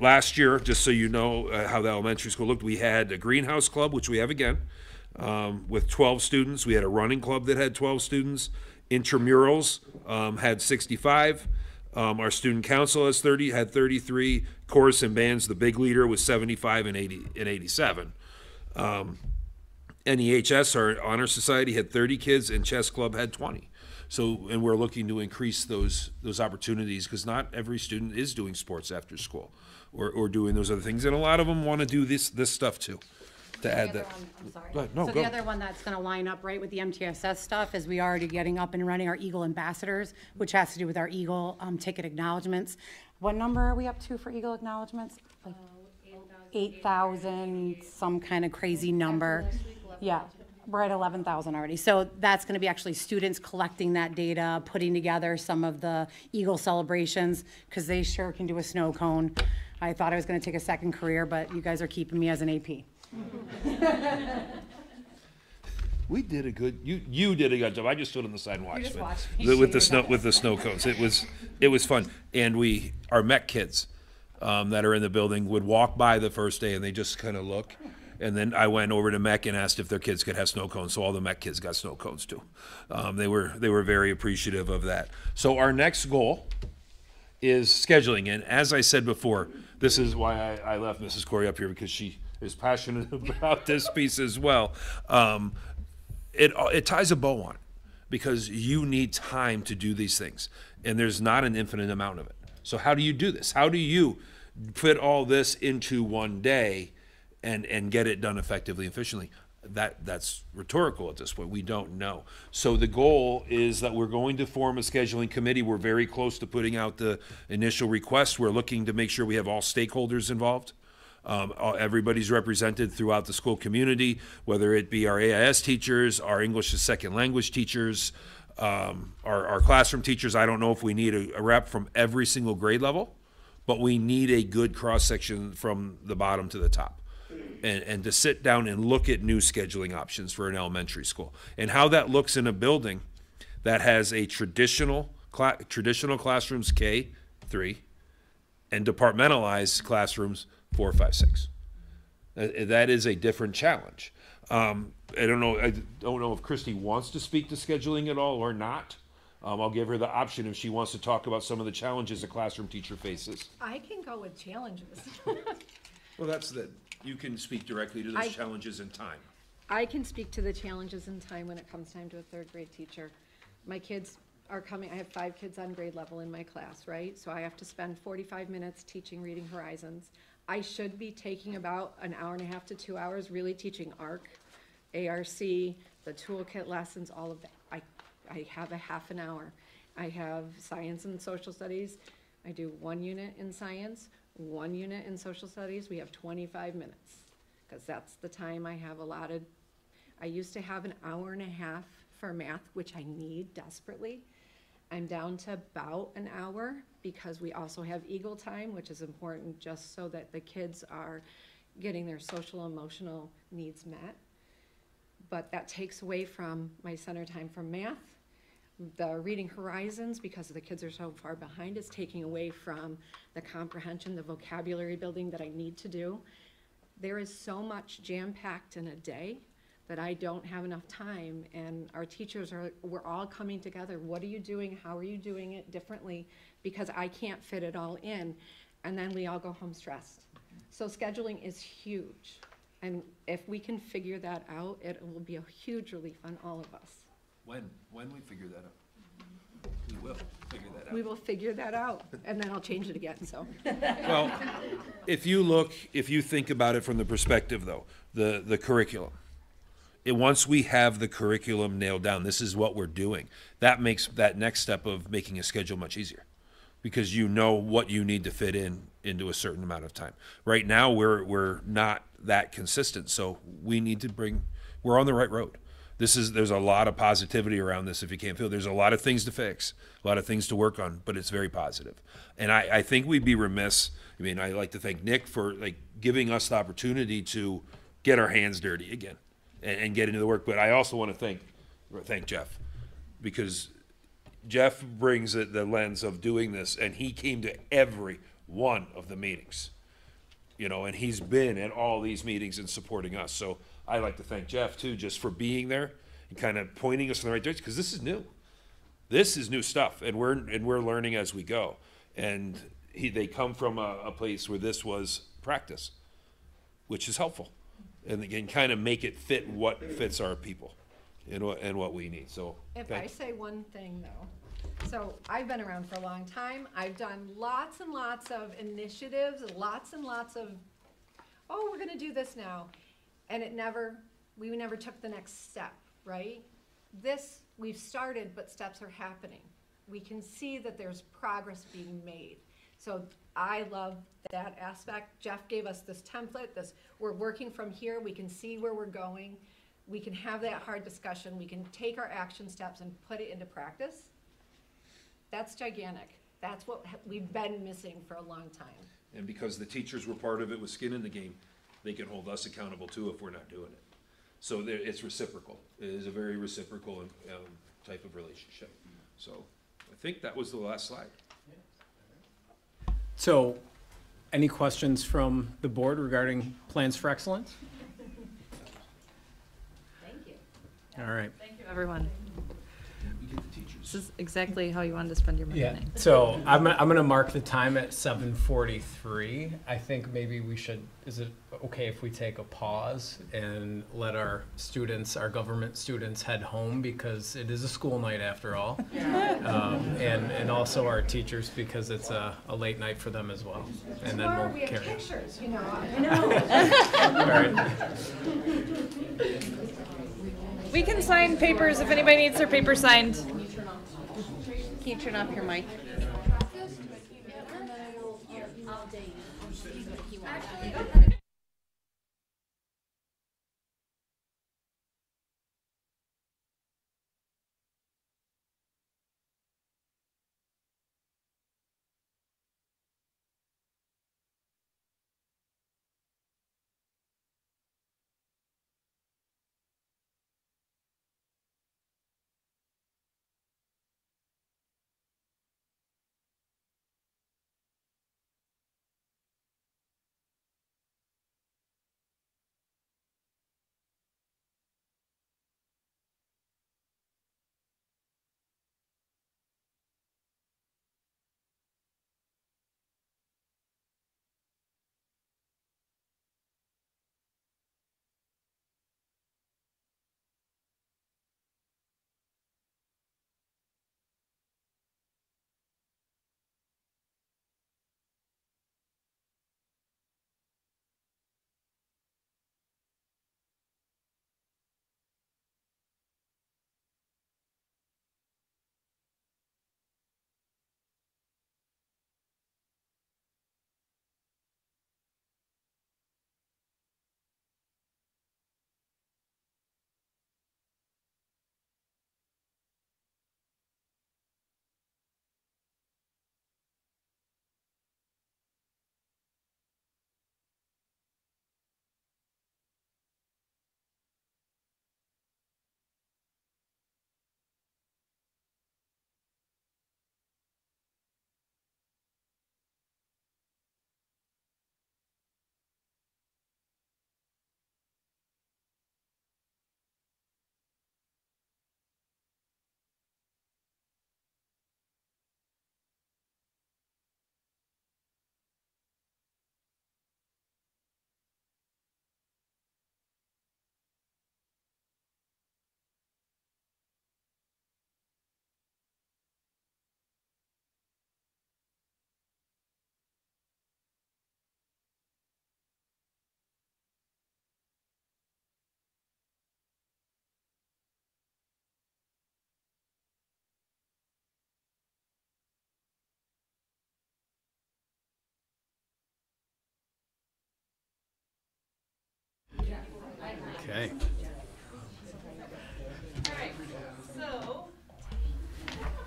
Last year, just so you know how the elementary school looked, we had a greenhouse club, which we have again, with 12 students. We had a running club that had 12 students. Intramurals had 65. Our student council had 33. Chorus and bands, the big leader, was 75 and 87. NEHS, our honor society, had 30 kids, and chess club had 20. So, and we're looking to increase those opportunities, because not every student is doing sports after school or doing those other things, and a lot of them want to do this stuff too. To add that. I'm sorry. Go ahead. No, so go. the other one that's going to line up right with the MTSS stuff is we already getting up and running our Eagle ambassadors, which has to do with our Eagle ticket acknowledgements. What number are we up to for Eagle acknowledgements? Like 8,000, some kind of crazy number. Yeah. We're at 11,000 already. So that's going to be actually students collecting that data, putting together some of the Eagle celebrations, because they sure can do a snow cone. I thought I was going to take a second career, but you guys are keeping me as an AP. We did a good. You did a good job. I just stood on the side and watched. You just it. watched with the snow cones. It was fun. And our MEC kids that are in the building would walk by the first day and they just kind of look. And then I went over to MEC and asked if their kids could have snow cones. So all the MEC kids got snow cones too. They were very appreciative of that. So our next goal is scheduling. And as I said before, this is why I left Mrs. Corey up here, because she is passionate about this piece as well. It ties a bow on it, because you need time to do these things, and there's not an infinite amount of it. So how do you do this? How do you fit all this into one day and get it done effectively and efficiently? That's rhetorical at this point. We don't know. So the goal is that we're going to form a scheduling committee. We're very close to putting out the initial request. We're looking to make sure we have all stakeholders involved. Everybody's represented throughout the school community, whether it be our AIS teachers, our English as second language teachers, our classroom teachers. I don't know if we need a rep from every single grade level, but we need a good cross-section from the bottom to the top. And to sit down and look at new scheduling options for an elementary school, and how that looks in a building that has a traditional classrooms K-3 and departmentalized classrooms 4, 5, 6. That is a different challenge. I don't know if Christy wants to speak to scheduling at all or not. I'll give her the option if she wants to talk about some of the challenges a classroom teacher faces. I can go with challenges. Well, that's that. You can speak directly to those challenges in time. I can speak to the challenges in time when it comes time to a third grade teacher. My kids are coming, I have 5 kids on grade level in my class, right? So I have to spend 45 minutes teaching Reading Horizons. I should be taking about an hour and a half to 2 hours really teaching ARC, ARC, the toolkit lessons, all of that. I have a half an hour. I have science and social studies. I do 1 unit in science, 1 unit in social studies. We have 25 minutes because that's the time I have allotted. I used to have an hour and a half for math, which I need desperately. I'm down to about an hour because we also have Eagle time, which is important just so that the kids are getting their social emotional needs met. But that takes away from my center time for math. The Reading Horizons, because the kids are so far behind, is taking away from the comprehension, the vocabulary building that I need to do. There is so much jam-packed in a day that I don't have enough time, and our teachers we're all coming together. What are you doing? How are you doing it differently? Because I can't fit it all in, and then we all go home stressed. So scheduling is huge, and if we can figure that out, it will be a huge relief on all of us. When we figure that out? We will figure that out. We will figure that out, and then I'll change it again, so. Well, if you think about it from the perspective, though, the curriculum, once we have the curriculum nailed down, this is what we're doing, that makes that next step of making a schedule much easier because you know what you need to fit into a certain amount of time. Right now, we're not that consistent, so we need to we're on the right road. There's a lot of positivity around this if you can't feel. There's a lot of things to fix, a lot of things to work on, but it's very positive. And I think we'd be remiss, I like to thank Nick for giving us the opportunity to get our hands dirty again and get into the work. But I also want to thank Jeff, because Jeff brings the lens of doing this, and he came to every one of the meetings, and he's been at all these meetings and supporting us. So I like to thank Jeff too, just for being there and kind of pointing us in the right direction, because this is new. This is new stuff, and we're learning as we go. And they come from a place where this was practice, which is helpful, and again, kind of make it fit what fits our people and what we need. So if I say one thing though, so I've been around for a long time. I've done lots and lots of initiatives, lots and lots of, oh, we're gonna do this now. And we never took the next step, right? This, we've started, but steps are happening. We can see that there's progress being made. So I love that aspect. Jeff gave us this template, we're working from here, we can see where we're going. We can have that hard discussion. We can take our action steps and put it into practice. That's gigantic. That's what we've been missing for a long time. And because the teachers were part of it with skin in the game, they can hold us accountable too if we're not doing it. So it's reciprocal. It is a very reciprocal type of relationship. So I think that was the last slide. So, any questions from the board regarding plans for excellence? Thank you. All right. Thank you, everyone. This is exactly how you wanted to spend your Monday night. So I'm going to mark the time at 7:43. I think maybe is it okay if we take a pause and let our government students head home, because it is a school night after all. And also our teachers, because it's a late night for them as well. And then we'll we have carry. pictures, you know. I know. All right. We can sign papers if anybody needs their paper signed. Can you turn off your mic?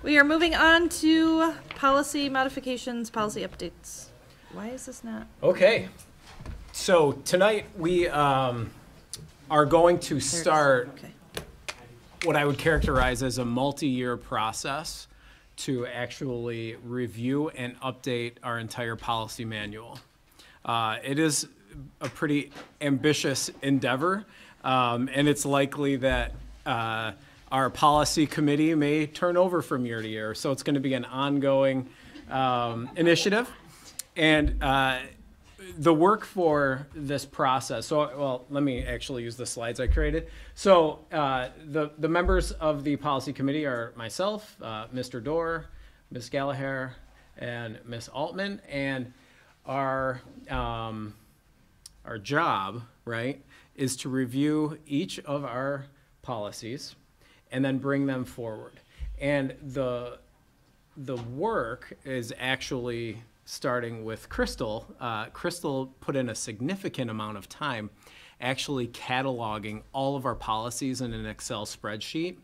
We are moving on to policy modifications, policy updates. Why is this not? Okay. So tonight we are going to start what I would characterize as a multi-year process to actually review and update our entire policy manual. It is a pretty ambitious endeavor, and it's likely that our policy committee may turn over from year to year. So it's going to be an ongoing initiative. And the work for this process, so, well, let me actually use the slides I created. So the members of the policy committee are myself, Mr. Dorr, Ms. Gallagher, and Ms. Altman. And our job, right, is to review each of our policies and then bring them forward. And the work is actually starting with Crystal. Crystal put in a significant amount of time actually cataloging all of our policies in an Excel spreadsheet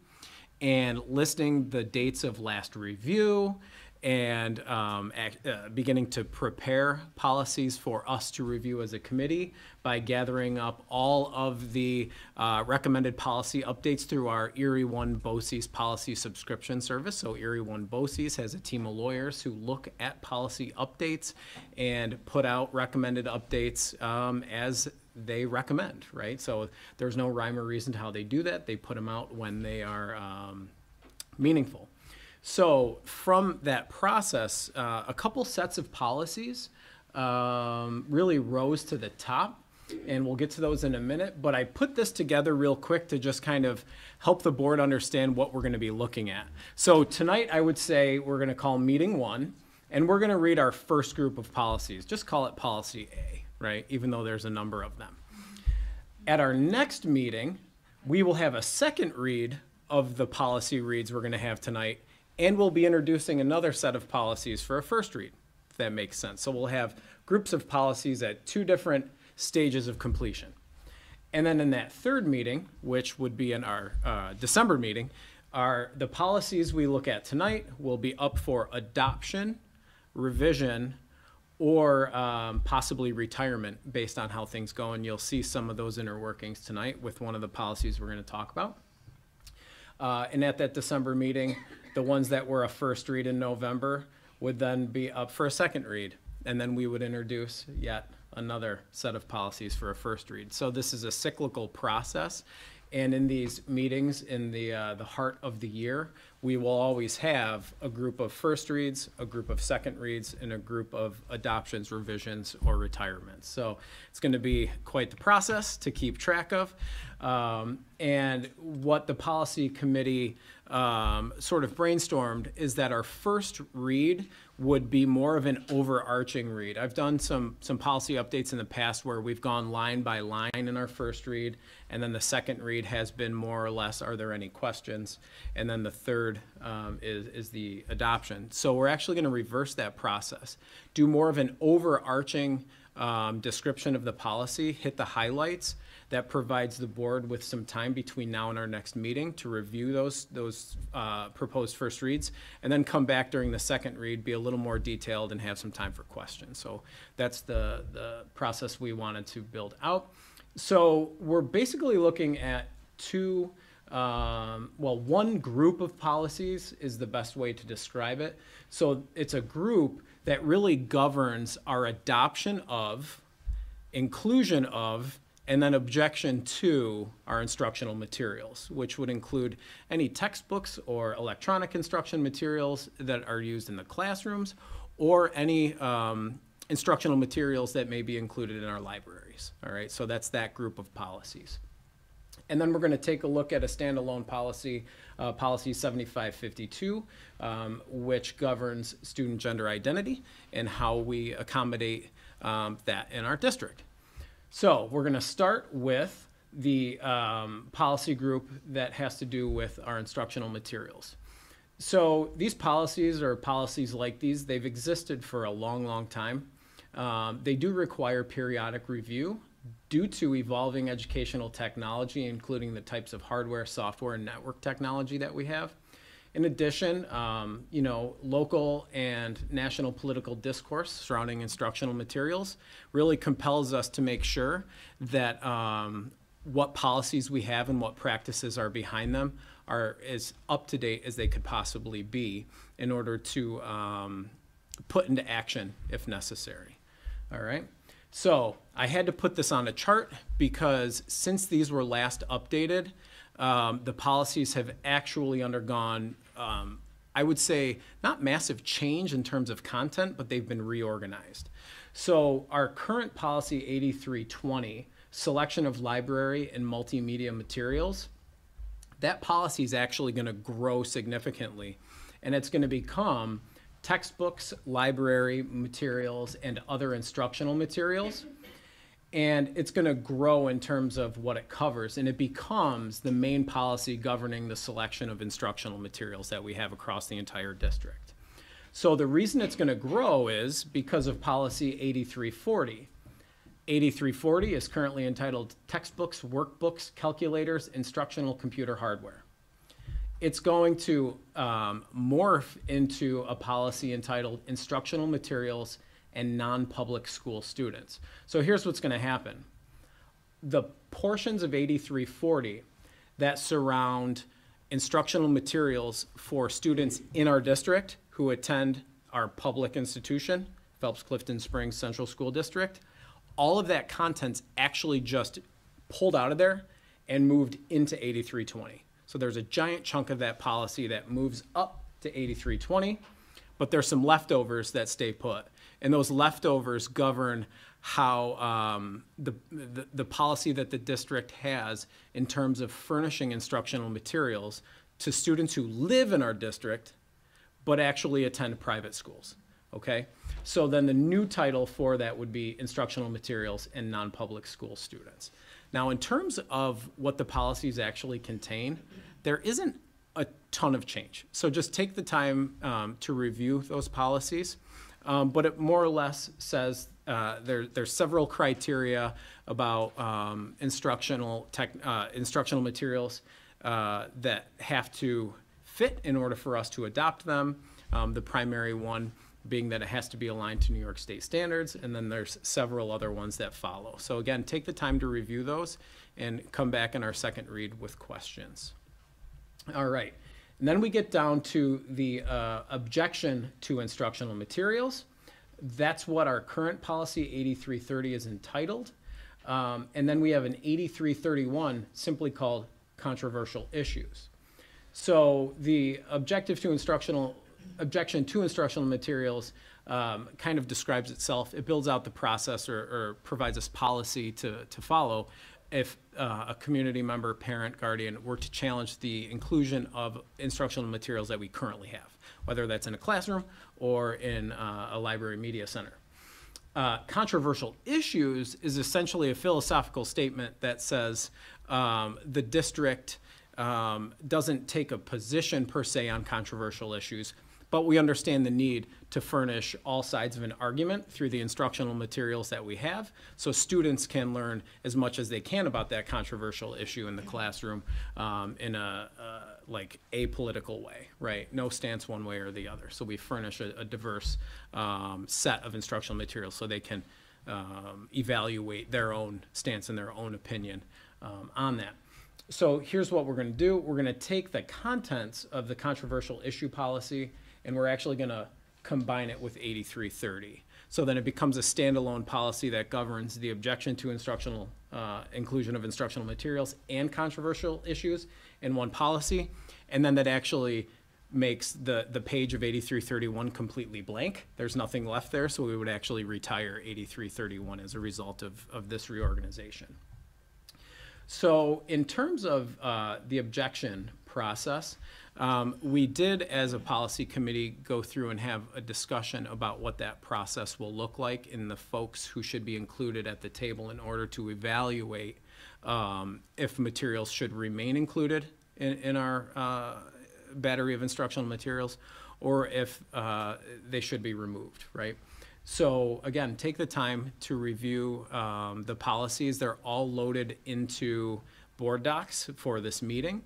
and listing the dates of last review and beginning to prepare policies for us to review as a committee by gathering up all of the recommended policy updates through our Erie One BOCES policy subscription service. So Erie One BOCES has a team of lawyers who look at policy updates and put out recommended updates as they recommend, right? So there's no rhyme or reason to how they do that. They put them out when they are meaningful. So from that process, a couple sets of policies really rose to the top, and we'll get to those in a minute. But I put this together real quick to just kind of help the board understand what we're going to be looking at. So tonight I would say we're going to call meeting 1, and we're going to read our first group of policies. Just call it policy A, right? Even though there's a number of them. At our next meeting, we will have a second read of the policy reads we're going to have tonight, and we'll be introducing another set of policies for a first read, if that makes sense. So we'll have groups of policies at 2 different stages of completion. And then in that third meeting, which would be in our December meeting, the policies we look at tonight will be up for adoption, revision, or possibly retirement based on how things go. And you'll see some of those inner workings tonight with one of the policies we're going to talk about. And at that December meeting, the ones that were a first read in November would then be up for a second read. And then we would introduce yet another set of policies for a first read. So this is a cyclical process. And in these meetings in the heart of the year, we will always have a group of first reads, a group of second reads, and a group of adoptions, revisions, or retirements. So it's going to be quite the process to keep track of. And what the policy committee sort of brainstormed is that our first read would be more of an overarching read. I've done some policy updates in the past where we've gone line by line in our first read, and then the second read has been more or less, are there any questions? And then the third is the adoption. So we're actually going to reverse that process, do more of an overarching description of the policy, hit the highlights. That provides the board with some time between now and our next meeting to review those proposed first reads, and then come back during the second read, be a little more detailed, and have some time for questions. So that's the process we wanted to build out. So we're basically looking at one group of policies is the best way to describe it. So it's a group that really governs our adoption of, inclusion of, and then objection to our instructional materials, which would include any textbooks or electronic instruction materials that are used in the classrooms, or any instructional materials that may be included in our libraries. All right, so that's that group of policies. And then we're going to take a look at a standalone policy, policy 7552, which governs student gender identity and how we accommodate that in our district. So we're going to start with the policy group that has to do with our instructional materials. So these policies, or policies like these, they've existed for a long, long time. They do require periodic review due to evolving educational technology, including the types of hardware, software, and network technology that we have. In addition, you know, local and national political discourse surrounding instructional materials really compels us to make sure that what policies we have and what practices are behind them are as up to date as they could possibly be in order to put into action if necessary. All right. So I had to put this on a chart because since these were last updated, the policies have actually undergone, I would say, not massive change in terms of content, but they've been reorganized. So our current policy 8320, selection of library and multimedia materials, that policy is actually going to grow significantly, and it's going to become textbooks, library materials, and other instructional materials. And it's going to grow in terms of what it covers, and it becomes the main policy governing the selection of instructional materials that we have across the entire district. So the reason it's going to grow is because of policy 8340. 8340 is currently entitled Textbooks, Workbooks, Calculators, Instructional Computer Hardware. It's going to morph into a policy entitled Instructional Materials and Non-Public School Students. So here's what's going to happen. The portions of 8340 that surround instructional materials for students in our district who attend our public institution, Phelps-Clifton Springs Central School District, all of that content's actually just pulled out of there and moved into 8320. So there's a giant chunk of that policy that moves up to 8320, but there's some leftovers that stay put. And those leftovers govern how the policy that the district has in terms of furnishing instructional materials to students who live in our district, but actually attend private schools, okay? So then the new title for that would be instructional materials and non-public school students. Now, in terms of what the policies actually contain, there isn't a ton of change. So just take the time to review those policies. But it more or less says there's several criteria about instructional materials that have to fit in order for us to adopt them. The primary one being that it has to be aligned to New York State standards, and then there's several other ones that follow. So again, take the time to review those and come back in our second read with questions. All right, and then we get down to the objection to instructional materials. That's what our current policy 8330 is entitled. And then we have an 8331 simply called controversial issues. So the objection to instructional materials kind of describes itself. It builds out the process or provides us policy to follow if a community member, parent, guardian were to challenge the inclusion of instructional materials that we currently have, whether that's in a classroom or in a library media center. Controversial issues is essentially a philosophical statement that says the district doesn't take a position per se on controversial issues, but we understand the need to furnish all sides of an argument through the instructional materials that we have, so students can learn as much as they can about that controversial issue in the classroom in a like apolitical way, right? No stance one way or the other. So we furnish a diverse set of instructional materials so they can evaluate their own stance and their own opinion on that. So here's what we're going to do. We're going to take the contents of the controversial issue policy and we're actually going to combine it with 8330. So then it becomes a standalone policy that governs the objection to instructional inclusion of instructional materials and controversial issues in one policy. And then that actually makes the page of 8331 completely blank. There's nothing left there, so we would actually retire 8331 as a result of this reorganization. So in terms of the objection process, we did, as a policy committee, go through and have a discussion about what that process will look like in the folks who should be included at the table in order to evaluate if materials should remain included in our battery of instructional materials or if they should be removed, right? So again, take the time to review the policies. They're all loaded into board docs for this meeting.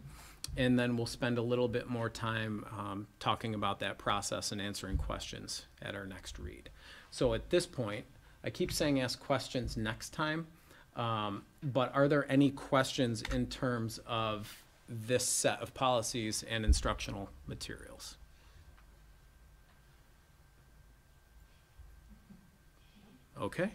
and then we'll spend a little bit more time talking about that process and answering questions at our next read. So at this point, I keep saying ask questions next time, but are there any questions in terms of this set of policies and instructional materials? Okay.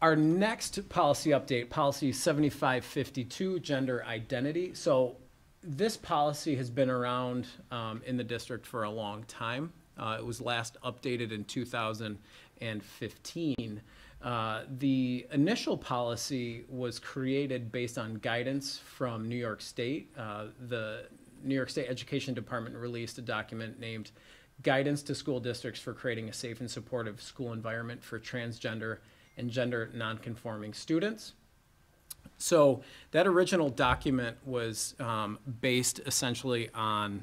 Our next policy update, policy 7552, gender identity. So this policy has been around in the district for a long time. It was last updated in 2015. The initial policy was created based on guidance from New York State. The New York State Education Department released a document named Guidance to School Districts for Creating a Safe and Supportive School Environment for Transgender and Gender Nonconforming Students. So that original document was based essentially on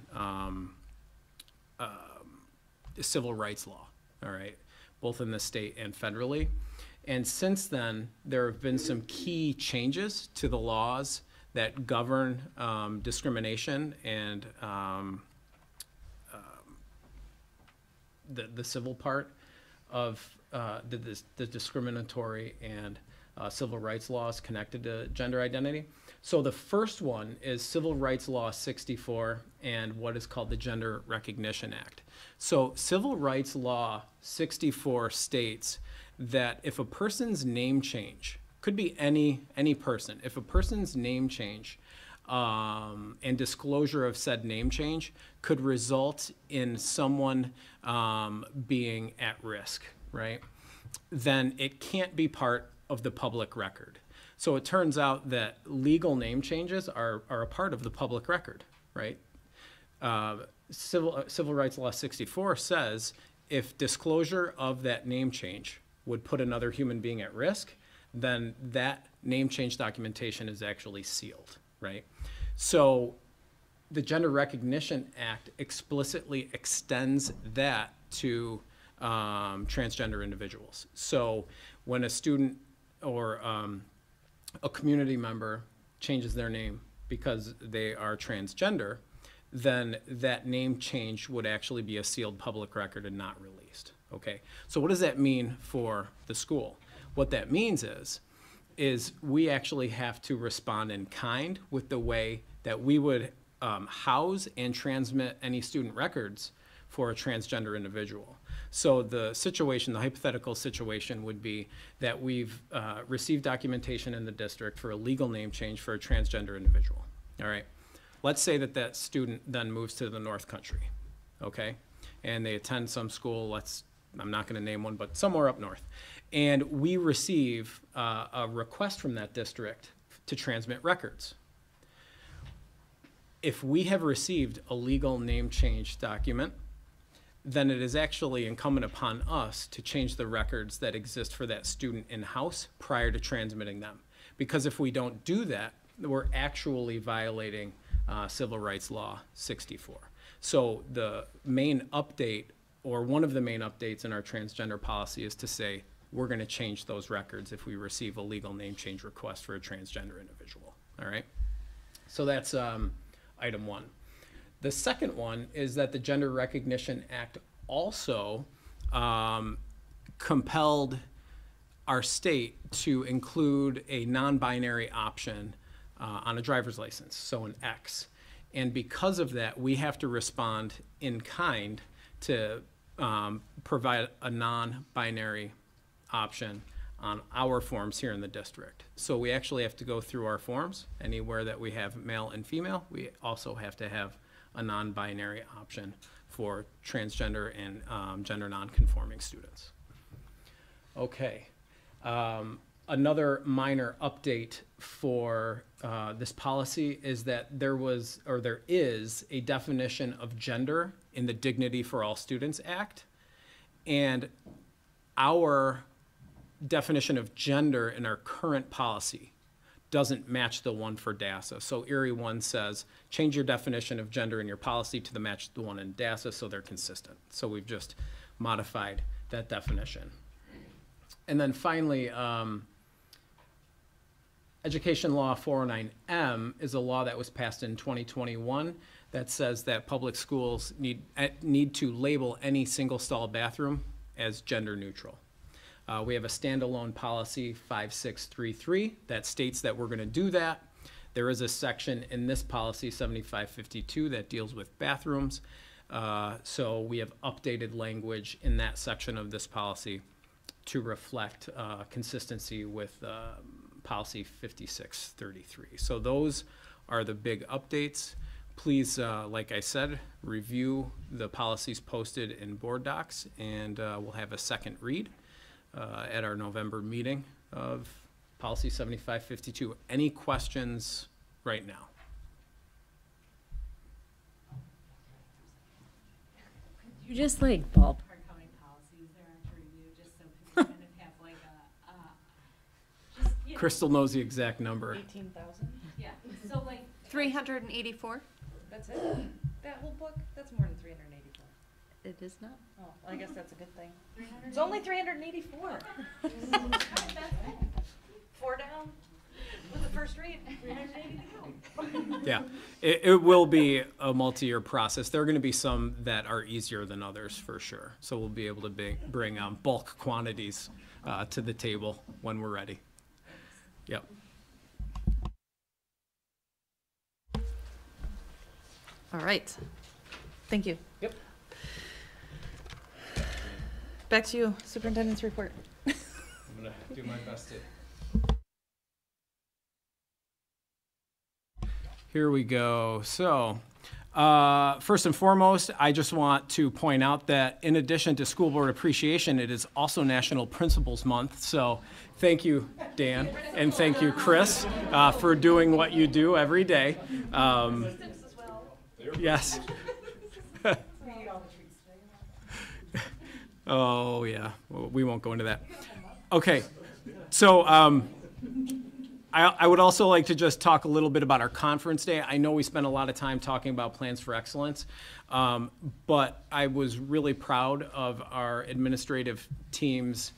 civil rights law, all right, both in the state and federally. And since then, there have been some key changes to the laws that govern discrimination and the civil part of the discriminatory and civil rights laws connected to gender identity. So the first one is Civil Rights Law 64 and what is called the Gender Recognition Act. So Civil Rights Law 64 states that if a person's name change, could be any person, if a person's name change and disclosure of said name change could result in someone being at risk, right, then it can't be part of the public record. So it turns out that legal name changes are a part of the public record, right? Civil Rights Law 64 says if disclosure of that name change would put another human being at risk, then that name change documentation is actually sealed, right? So the Gender Recognition Act explicitly extends that to transgender individuals. So when a student or a community member changes their name because they are transgender, then that name change would actually be a sealed public record and not released, okay? So what does that mean for the school? What that means is we actually have to respond in kind with the way that we would house and transmit any student records for a transgender individual. So the situation, the hypothetical situation would be that we've received documentation in the district for a legal name change for a transgender individual, all right? Let's say that that student then moves to the North Country, okay? And they attend some school, I'm not gonna name one, but somewhere up north. And we receive a request from that district to transmit records. If we have received a legal name change document, then it is actually incumbent upon us to change the records that exist for that student in-house prior to transmitting them. Because if we don't do that, we're actually violating Civil Rights Law 64. So the main update, or one of the main updates in our transgender policy, is to say we're going to change those records if we receive a legal name change request for a transgender individual, all right? So that's item one. The second one is that the Gender Recognition Act also compelled our state to include a non-binary option on a driver's license, so an X. And because of that, we have to respond in kind to provide a non-binary option on our forms here in the district. So we actually have to go through our forms. Anywhere that we have male and female, we also have to have a non-binary option for transgender and gender non-conforming students. Okay. Another minor update for this policy is that there is a definition of gender in the Dignity for All Students Act, and our definition of gender in our current policy doesn't match the one for DASA. So Erie 1 says, change your definition of gender in your policy to match the one in DASA so they're consistent. So we've just modified that definition. And then finally, Education Law 409M is a law that was passed in 2021 that says that public schools need to label any single-stall bathroom as gender neutral. We have a standalone policy 5633 that states that we're going to do that. There is a section in this policy 7552 that deals with bathrooms. So we have updated language in that section of this policy to reflect consistency with policy 5633. So those are the big updates. Please, like I said, review the policies posted in board docs, and we'll have a second read at our November meeting of policy 7552. Any questions right now? You just like ballpark how many policies there are to review, just so people kind of have like a, Crystal knows the exact number. 18,000? Yeah, so like 384? That's it? That whole book? That's more than 384. It is not. Oh, I guess that's a good thing. It's only 384. 4 down with the first read. 380 to go. Yeah, it will be a multi-year process. There are going to be some that are easier than others for sure. So we'll be able to bring bulk quantities to the table when we're ready. Yep. All right. Thank you. Yep. Back to you, superintendent's report. I'm going to do my best to. Here we go. So, first and foremost, I just want to point out that in addition to School Board Appreciation, it is also National Principals Month. So thank you, Dan, and thank you, Chris, for doing what you do every day. Yes. Oh, yeah. Well, we won't go into that. Okay. So, I would also like to just talk a little bit about our conference day. I know we spent a lot of time talking about plans for excellence, but I was really proud of our administrative team's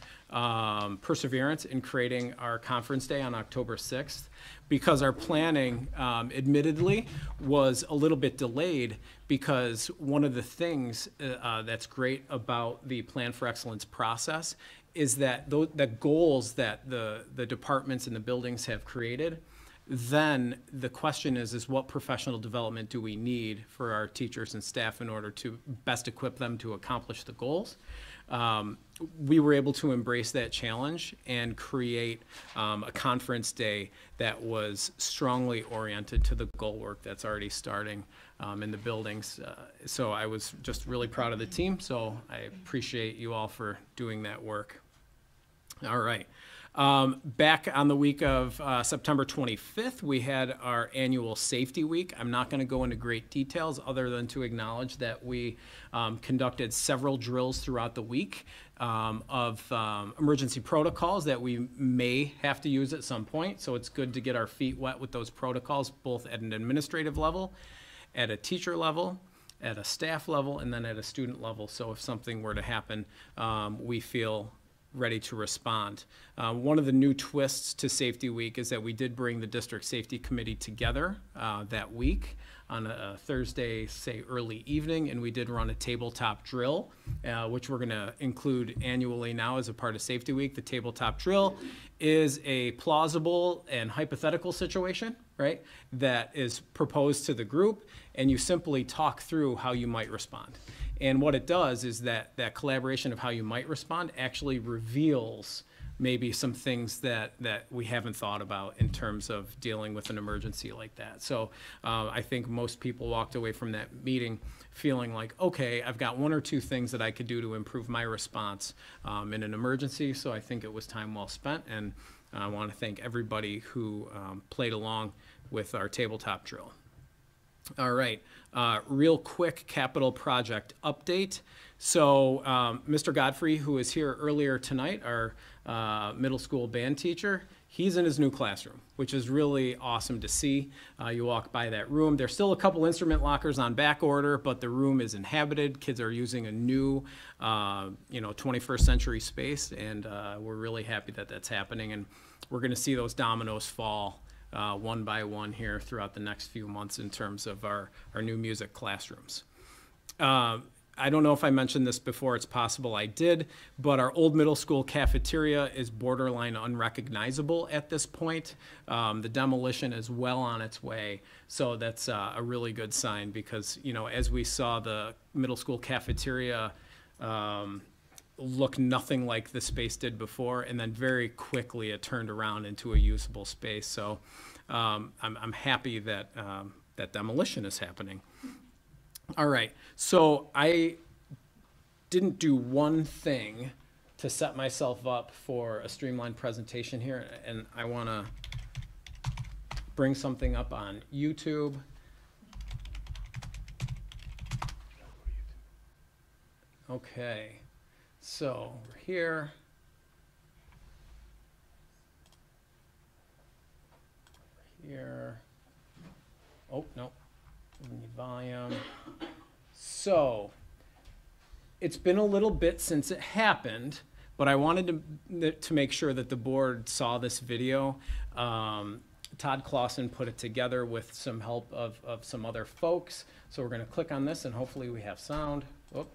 perseverance in creating our conference day on October 6th, because our planning, admittedly, was a little bit delayed, because one of the things that's great about the Plan for Excellence process is that the goals that the departments and the buildings have created, then the question is what professional development do we need for our teachers and staff in order to best equip them to accomplish the goals? We were able to embrace that challenge and create a conference day that was strongly oriented to the goal work that's already starting in the buildings. So I was just really proud of the team, so I appreciate you all for doing that work. All right. Back on the week of September 25th, we had our annual safety week. I'm not going to go into great details other than to acknowledge that we conducted several drills throughout the week of emergency protocols that we may have to use at some point. So it's good to get our feet wet with those protocols, both at an administrative level, at a teacher level, at a staff level, and then at a student level. So if something were to happen, we feel ready to respond. One of the new twists to Safety Week is that we did bring the District Safety Committee together that week on a Thursday, say early evening, and we did run a tabletop drill, which we're going to include annually now as a part of Safety Week. The tabletop drill is a plausible and hypothetical situation, right, that is proposed to the group, and you simply talk through how you might respond. And what it does is that collaboration of how you might respond actually reveals maybe some things that we haven't thought about in terms of dealing with an emergency like that. So I think most people walked away from that meeting feeling like, okay, I've got one or two things that I could do to improve my response in an emergency. So I think it was time well spent, and I want to thank everybody who played along with our tabletop drill. All right, real quick capital project update. So Mr. Godfrey, who was here earlier tonight, our middle school band teacher, he's in his new classroom, which is really awesome to see. You walk by that room. There's still a couple instrument lockers on back order, but the room is inhabited. Kids are using a new, 21st century space, and we're really happy that that's happening. And we're going to see those dominoes fall one by one here throughout the next few months in terms of our new music classrooms. I don't know if I mentioned this before, it's possible I did, but our old middle school cafeteria is borderline unrecognizable at this point. The demolition is well on its way, so that's a really good sign because, as we saw the middle school cafeteria look nothing like the space did before, and then very quickly it turned around into a usable space. So I'm happy that that demolition is happening. All right, so I didn't do one thing to set myself up for a streamlined presentation here, and I want to bring something up on YouTube. Okay, so we're here. Here. Oh, no. We need volume. So, it's been a little bit since it happened, but I wanted to make sure that the board saw this video. Todd Clausen put it together with some help of some other folks. So we're going to click on this and hopefully we have sound. Oh.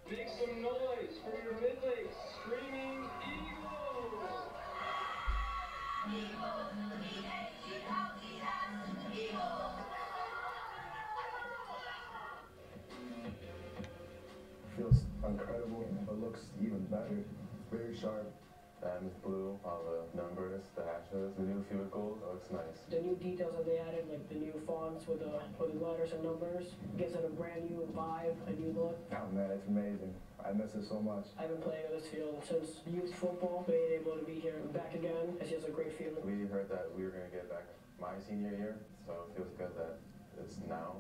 Make some noise for your Midlake Screaming Eagles! Feels incredible, but looks even better. Very sharp. It's blue, all the numbers, the hashes, the new field goal, it looks nice. The new details that they added, like the new fonts with the letters and numbers, gives it a brand new vibe, a new look. Oh man, it's amazing. I miss it so much. I've been playing on this field since youth football. Being able to be here and back again, it's just a great feeling. We heard that we were going to get back my senior year, so it feels good that it's now.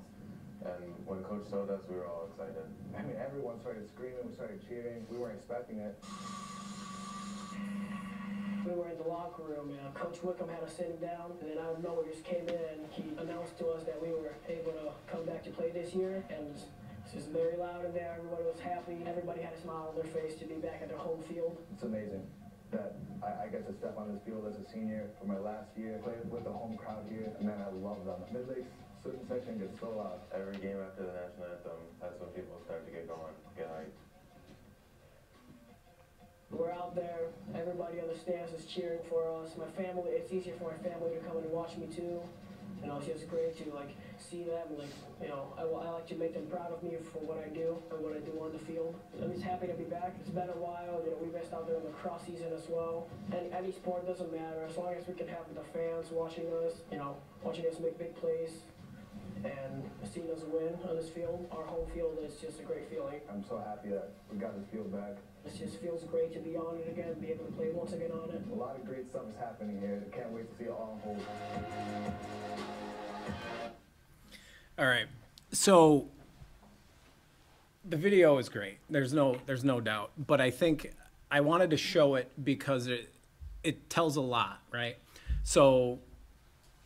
And when Coach told us, we were all excited. I mean, everyone started screaming, we started cheering. We weren't expecting it. We were in the locker room, and Coach Wickham had us sitting down, and then out of nowhere just came in. He announced to us that we were able to come back to play this year, and it was just very loud in there. Everybody was happy. Everybody had a smile on their face to be back at their home field. It's amazing that I get to step on this field as a senior for my last year, play with the home crowd here, and man, I love them. Midlake's student section gets so loud. Every game after the national anthem, that's when people start to get going, get hyped. We're out there, everybody on the stands is cheering for us. My family, it's easier for my family to come and watch me too. It's just great to see them, I like to make them proud of me for what I do and what I do on the field. I'm just happy to be back. It's been a while, we missed out there in the cross season as well. And any sport doesn't matter, as long as we can have the fans watching us, watching us make big plays. And seeing us win on this field, our home field, is just a great feeling. I'm so happy that we got this field back. It just feels great to be on it again, be able to play once again on it. A lot of great stuff is happening here. Can't wait to see it all unfold. All right, so the video is great. There's no doubt, but I think I wanted to show it because it tells a lot, right? So,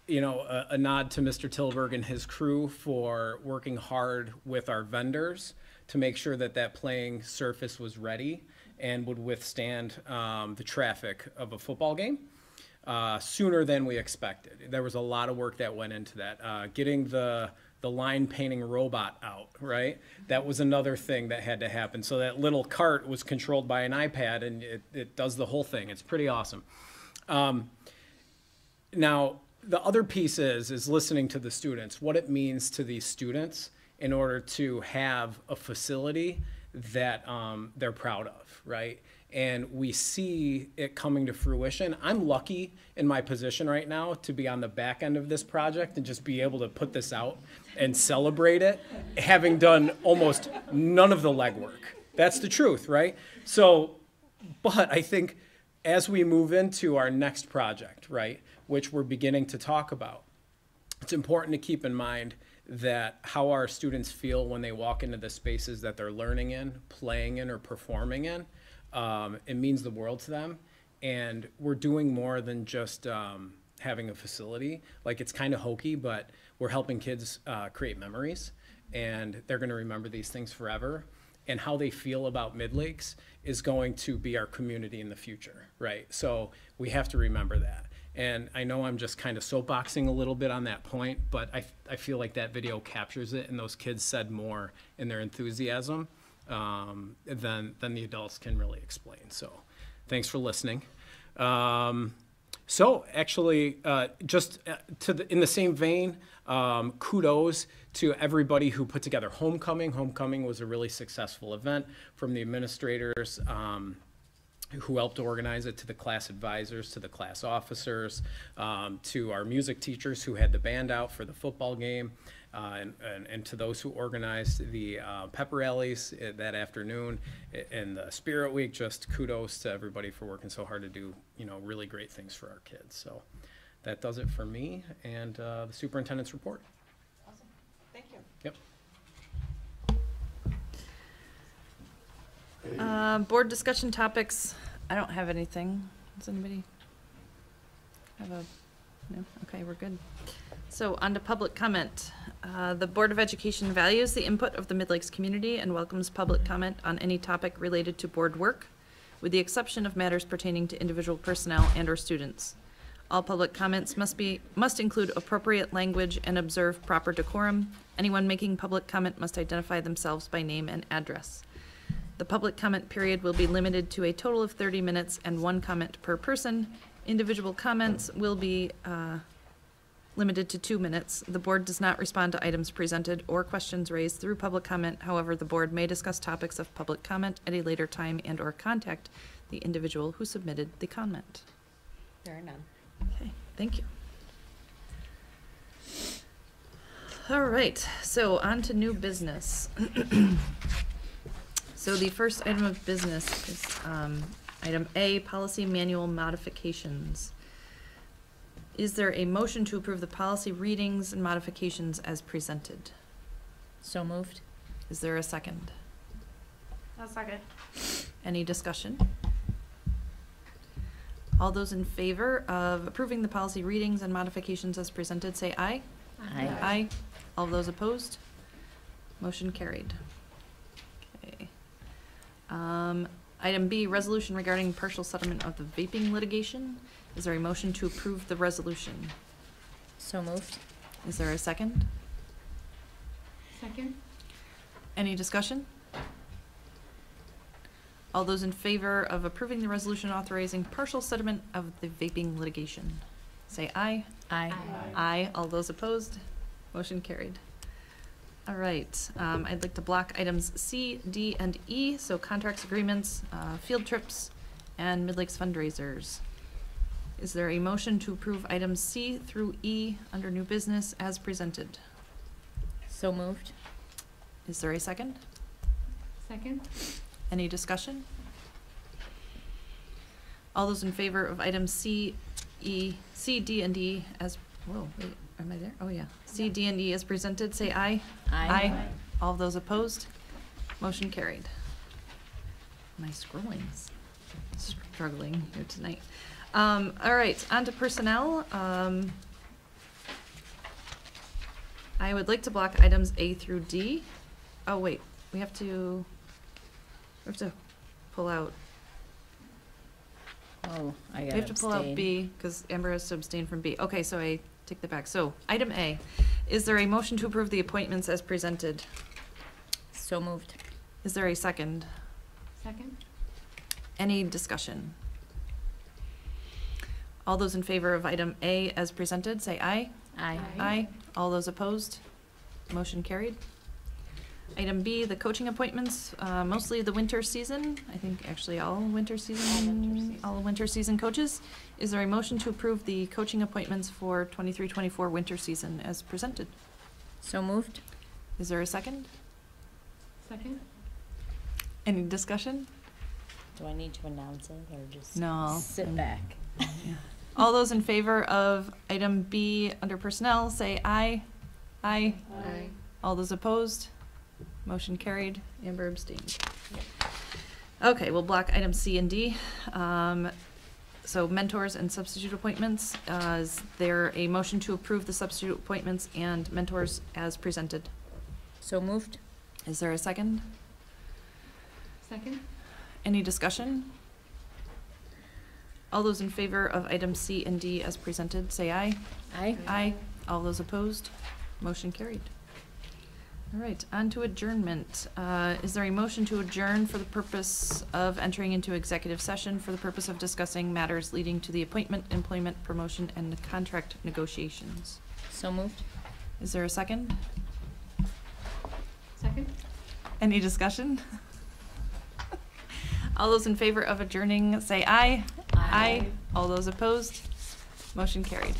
a nod to Mr. Tilburg and his crew for working hard with our vendors to make sure that playing surface was ready and would withstand the traffic of a football game sooner than we expected. There was a lot of work that went into that. Getting the line painting robot out, right? That was another thing that had to happen. So that little cart was controlled by an iPad, and it does the whole thing. It's pretty awesome. Now, the other piece is listening to the students, what it means to these students in order to have a facility that they're proud of, right? And we see it coming to fruition. I'm lucky in my position right now to be on the back end of this project and just be able to put this out and celebrate it, having done almost none of the legwork. That's the truth, right? So, but I think as we move into our next project, right, which we're beginning to talk about. It's important to keep in mind that how our students feel when they walk into the spaces that they're learning in, playing in, or performing in, it means the world to them. And we're doing more than just having a facility. Like, it's kind of hokey, but we're helping kids create memories, and they're going to remember these things forever. And how they feel about Mid-Lakes is going to be our community in the future, right? So we have to remember that. And I know I'm just kind of soapboxing a little bit on that point, but I feel like that video captures it, and those kids said more in their enthusiasm than the adults can really explain. So thanks for listening. So actually, just in the same vein, kudos to everybody who put together Homecoming. Homecoming was a really successful event, from the administrators who helped organize it, to the class advisors, to the class officers, to our music teachers who had the band out for the football game, and to those who organized the pep rallies that afternoon and the Spirit Week. Just kudos to everybody for working so hard to do, really great things for our kids. So that does it for me and the superintendent's report. Awesome. Thank you. Yep. Board discussion topics. I don't have anything. Does anybody have no? Okay, we're good. So on to public comment. The Board of Education values the input of the Mid-Lakes community and welcomes public comment on any topic related to board work, with the exception of matters pertaining to individual personnel and/or students. All public comments must include appropriate language and observe proper decorum. Anyone making public comment must identify themselves by name and address. The public comment period will be limited to a total of 30 minutes and 1 comment per person. Individual comments will be limited to 2 minutes. The board does not respond to items presented or questions raised through public comment. However, the board may discuss topics of public comment at a later time and/or contact the individual who submitted the comment. There are none. Okay, thank you. All right, so on to new business. So the first item of business is item A, policy manual modifications. Is there a motion to approve the policy readings and modifications as presented? So moved. Is there a second? I'll second. Any discussion? All those in favor of approving the policy readings and modifications as presented, say aye. Aye. Aye. All those opposed? Motion carried. Okay. Item B, resolution regarding partial settlement of the vaping litigation. Is there a motion to approve the resolution? So moved. Is there a second? Second? Any discussion? All those in favor of approving the resolution authorizing partial settlement of the vaping litigation, say aye. Aye. Aye. All those opposed? Motion carried. All right, I'd like to block items C, D, and E, so contracts, agreements, field trips, and Mid-Lakes fundraisers. Is there a motion to approve items C through E under new business as presented? So moved. Is there a second? Second? Any discussion? All those in favor of items C, D, and E as, whoa, wait, am I there? Oh, yeah. C, D, and E as presented, say aye. Aye. All those opposed? Motion carried. My scrolling's struggling here tonight. All right, on to personnel. I would like to block items A through D. Oh, wait, we have to pull out. Oh, I We gotta have to pull out abstain. B, because Amber has to abstain from B. Okay, so I take that back. So, item A, is there a motion to approve the appointments as presented? So moved. Is there a second? Second? Any discussion? All those in favor of item A as presented, say aye. Aye. Aye. All those opposed? Motion carried. Item B, the coaching appointments, mostly the winter season. I think actually all winter season coaches. Is there a motion to approve the coaching appointments for 23-24 winter season as presented? So moved. Is there a second? Second? Any discussion? Do I need to announce it or just No. sit back? Yeah. All those in favor of item B under personnel, say aye. Aye. Aye. All those opposed? Motion carried. Amber abstained. Okay, we'll block item C and D. So mentors and substitute appointments. Is there a motion to approve the substitute appointments and mentors as presented? So moved. Is there a second? Second? Any discussion? All those in favor of item C and D as presented, say aye. Aye. Aye. All those opposed? Motion carried. All right, on to adjournment. Is there a motion to adjourn for the purpose of entering into executive session for the purpose of discussing matters leading to the appointment, employment, promotion, and contract negotiations? So moved. Is there a second? Second? Any discussion? All those in favor of adjourning, say aye. Aye. All those opposed? Motion carried.